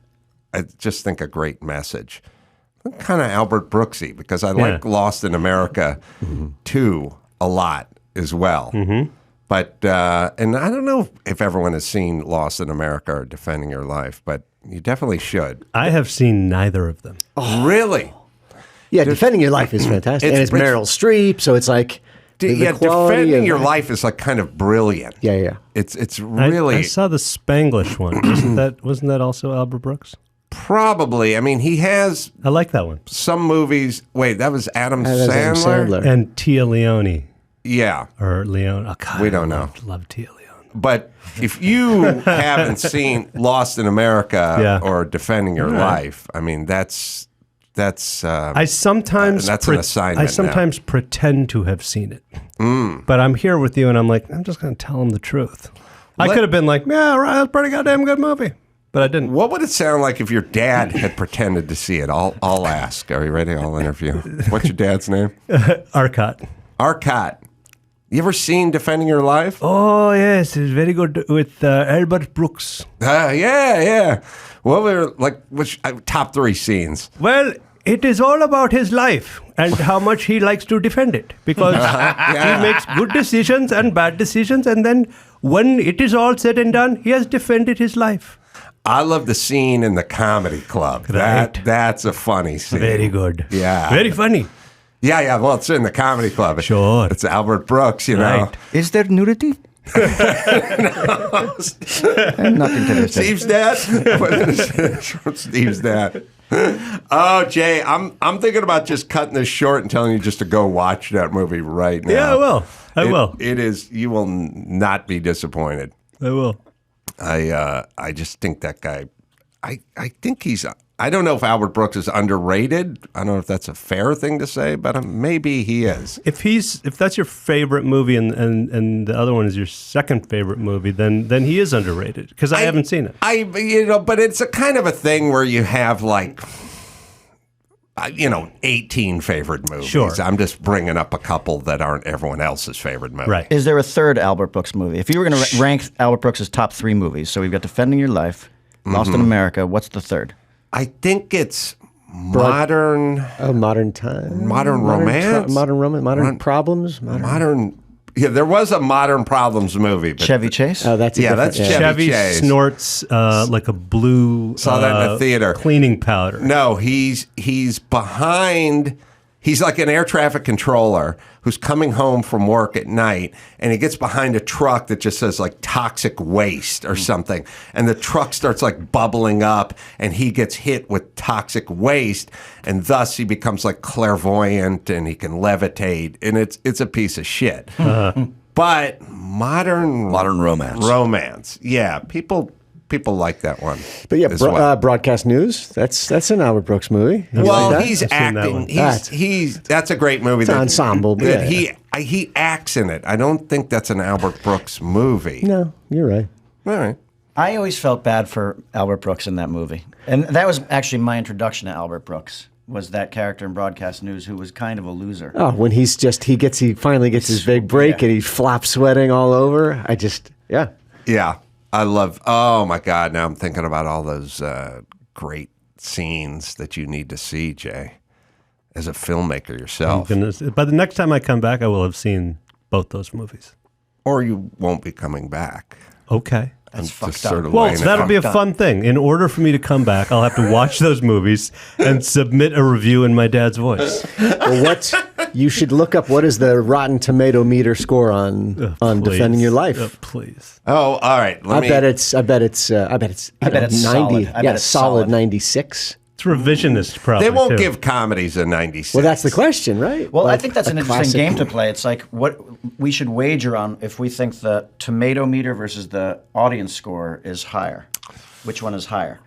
message. Kind of Albert Brooksy, because I like Lost in America too a lot as well. Mm-hmm. But and I don't know if everyone has seen Lost in America or Defending Your Life, but you definitely should. I have seen neither of them. Oh, really? Yeah, Defending Your Life is fantastic, and it's Meryl Streep, so it's like Defending Your Life is like kind of brilliant. Yeah. It's really. I saw the Spanglish one. Wasn't that also Albert Brooks? Probably. I mean, he has. I like that one. Some movies. Wait, that was Adam Sandler? And Tia Leone. Yeah. Or Leone. Oh, God, we don't know. Love Tia Leone. But if you haven't seen Lost in America or Defending Your Life, I mean, that's I sometimes that's an assignment. I sometimes pretend to have seen it, but I'm here with you, and I'm like, I'm just going to tell him the truth. I could have been like, yeah, right, that's a pretty goddamn good movie, but I didn't. What would it sound like if your dad had pretended to see it? I'll ask. Are you ready? I'll interview. What's your dad's name? Arcot. You ever seen Defending Your Life? Oh yes, it's very good with Albert Brooks. Yeah. What were which top 3 scenes? Well, it is all about his life and how much he likes to defend it, because he makes good decisions and bad decisions, and then when it is all said and done, he has defended his life. I love the scene in the comedy club. Right. That's a funny scene. Very good. Yeah. Very funny. Yeah. Well, it's in the comedy club. Sure. It's Albert Brooks, you know. Right. Is there nudity? Nothing to this. Steve's dad? Steve's dad. Oh, Jay, I'm thinking about just cutting this short and telling you just to go watch that movie right now. Yeah, I will. I will. It is. You will not be disappointed. I will. I just think that guy. I think he's. I don't know if Albert Brooks is underrated. I don't know if that's a fair thing to say, but maybe he is. If that's your favorite movie and the other one is your second favorite movie, then he is underrated, because I haven't seen it. But it's a kind of a thing where you have 18 favorite movies. Sure. I'm just bringing up a couple that aren't everyone else's favorite movie. Right. Is there a third Albert Brooks movie? If you were going to rank Albert Brooks' top 3 movies, so we've got Defending Your Life, Lost in America, what's the third? I think it's modern time, modern romance, modern problems, Yeah, there was a Modern Problems movie. But Chevy Chase? Oh, that's Chevy Chase. Snorts like a blue. Saw that in the theater. Cleaning powder. No, he's behind. He's like an air traffic controller who's coming home from work at night, and he gets behind a truck that just says toxic waste or something, and the truck starts bubbling up, and he gets hit with toxic waste, and thus he becomes clairvoyant and he can levitate, and it's a piece of shit. But modern romance, yeah, people like that one. But yeah, Broadcast News. That's an Albert Brooks movie. He's acting. That's a great movie. It's an ensemble. That he acts in it. I don't think that's an Albert Brooks movie. No, you're right. All right. I always felt bad for Albert Brooks in that movie, and that was actually my introduction to Albert Brooks. Was that character in Broadcast News who was kind of a loser? Oh, when he finally gets his big break and he's flop sweating all over. Yeah. I love, oh my God, now I'm thinking about all those great scenes that you need to see, Jay, as a filmmaker yourself. By the next time I come back, I will have seen both those movies. Or you won't be coming back. Okay. That's fucked up. Well, that'll be a fun thing. In order for me to come back, I'll have to watch those movies and submit a review in my dad's voice. Well, you should look up what is the Rotten Tomato meter score on Defending Your Life. Please. Oh, all right. I bet it's 90. Solid. Solid 96. It's revisionist, probably. They won't too. give comedies a 96. Well, that's the question, right? Well, I Like think that's a an interesting classic- game to play. It's like what we should wager on if we think the tomato meter versus the audience score is higher. Which one is higher?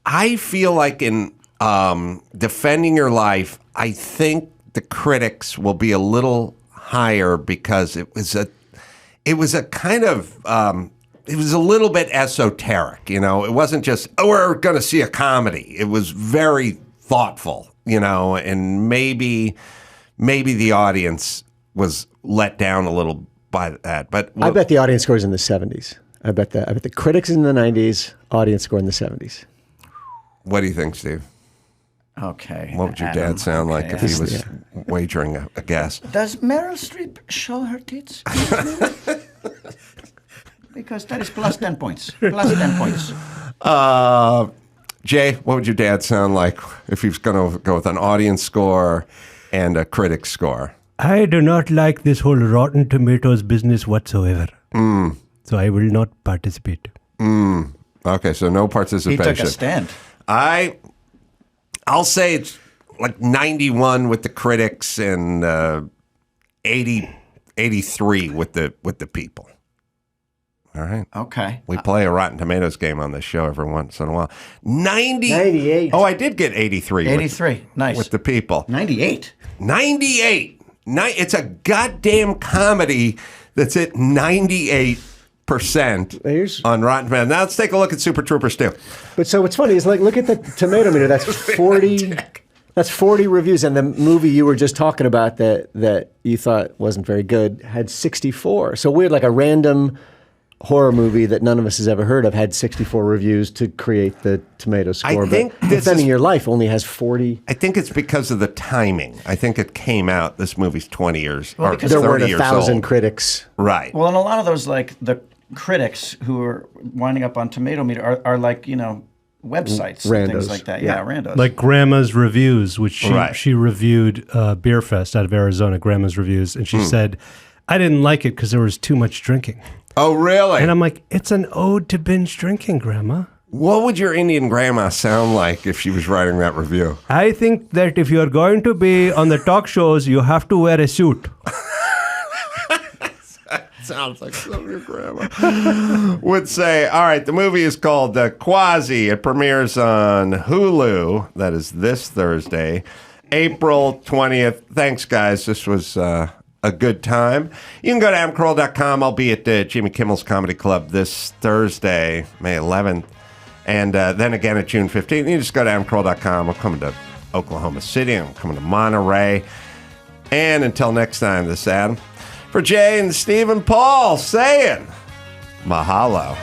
I feel like in Defending Your Life, I think the critics will be a little higher because it was a kind of it was a little bit esoteric, you know. It wasn't just, oh, we're going to see a comedy. It was very thoughtful, you know, and maybe the audience was let down a little by that. But I bet the audience score is in the 70s. I bet the critics in the 90s, audience score in the 70s. What do you think, Steve? Okay. What would your Adam, dad sound like if he was wagering a guess? Does Meryl Streep show her tits? Because that is plus 10 points. Plus 10 points. Jay, what would your dad sound like if he was going to go with an audience score and a critic score? I do not like this whole Rotten Tomatoes business whatsoever. So I will not participate. Okay, so no participation. He took a stand. I'll say it's like 91 with the critics and 83 with the people. All right. Okay. We play a Rotten Tomatoes game on this show every once in a while. 98. Oh, I did get 83. 83. Nice. With the people. 98. 98. It's a goddamn comedy that's at 98% on Rotten Tomatoes. Now let's take a look at Super Troopers 2. But so what's funny is like look at the tomato meter. That's 40. That's 40 reviews, and the movie you were just talking about that you thought wasn't very good had 64. So weird, like a random horror movie that none of us has ever heard of had 64 reviews to create the tomato score. I think but Defending Your Life only has 40. I think it's because of the timing. I think it came out. This movie's 20 years or 30 there weren't years 1,000 old. critics. Right. Well, and a lot of those, like the critics who are winding up on Tomato Meter are like, you know, websites and Randos. things like that. Yeah. Yeah, randos. Like Grandma's Reviews, which Right. she reviewed Beer Fest out of Arizona, Grandma's Reviews, and she said, I didn't like it because there was too much drinking. Oh, really? And I'm like, it's an ode to binge drinking, Grandma. What would your Indian grandma sound like if she was writing that review? I think that if you're going to be on the talk shows, you have to wear a suit. Sounds like something your grandma would say. All right, the movie is called Quasi. It premieres on Hulu. That is this Thursday, April 20th. Thanks, guys. This was a good time. You can go to adamcarolla.com. I'll be at Jimmy Kimmel's Comedy Club this Thursday, May 11th, and then again at June 15th. You just go to adamcarolla.com. I'm coming to Oklahoma City. I'm coming to Monterey. And until next time, this is Adam. For Jay and Steve and Paul saying mahalo.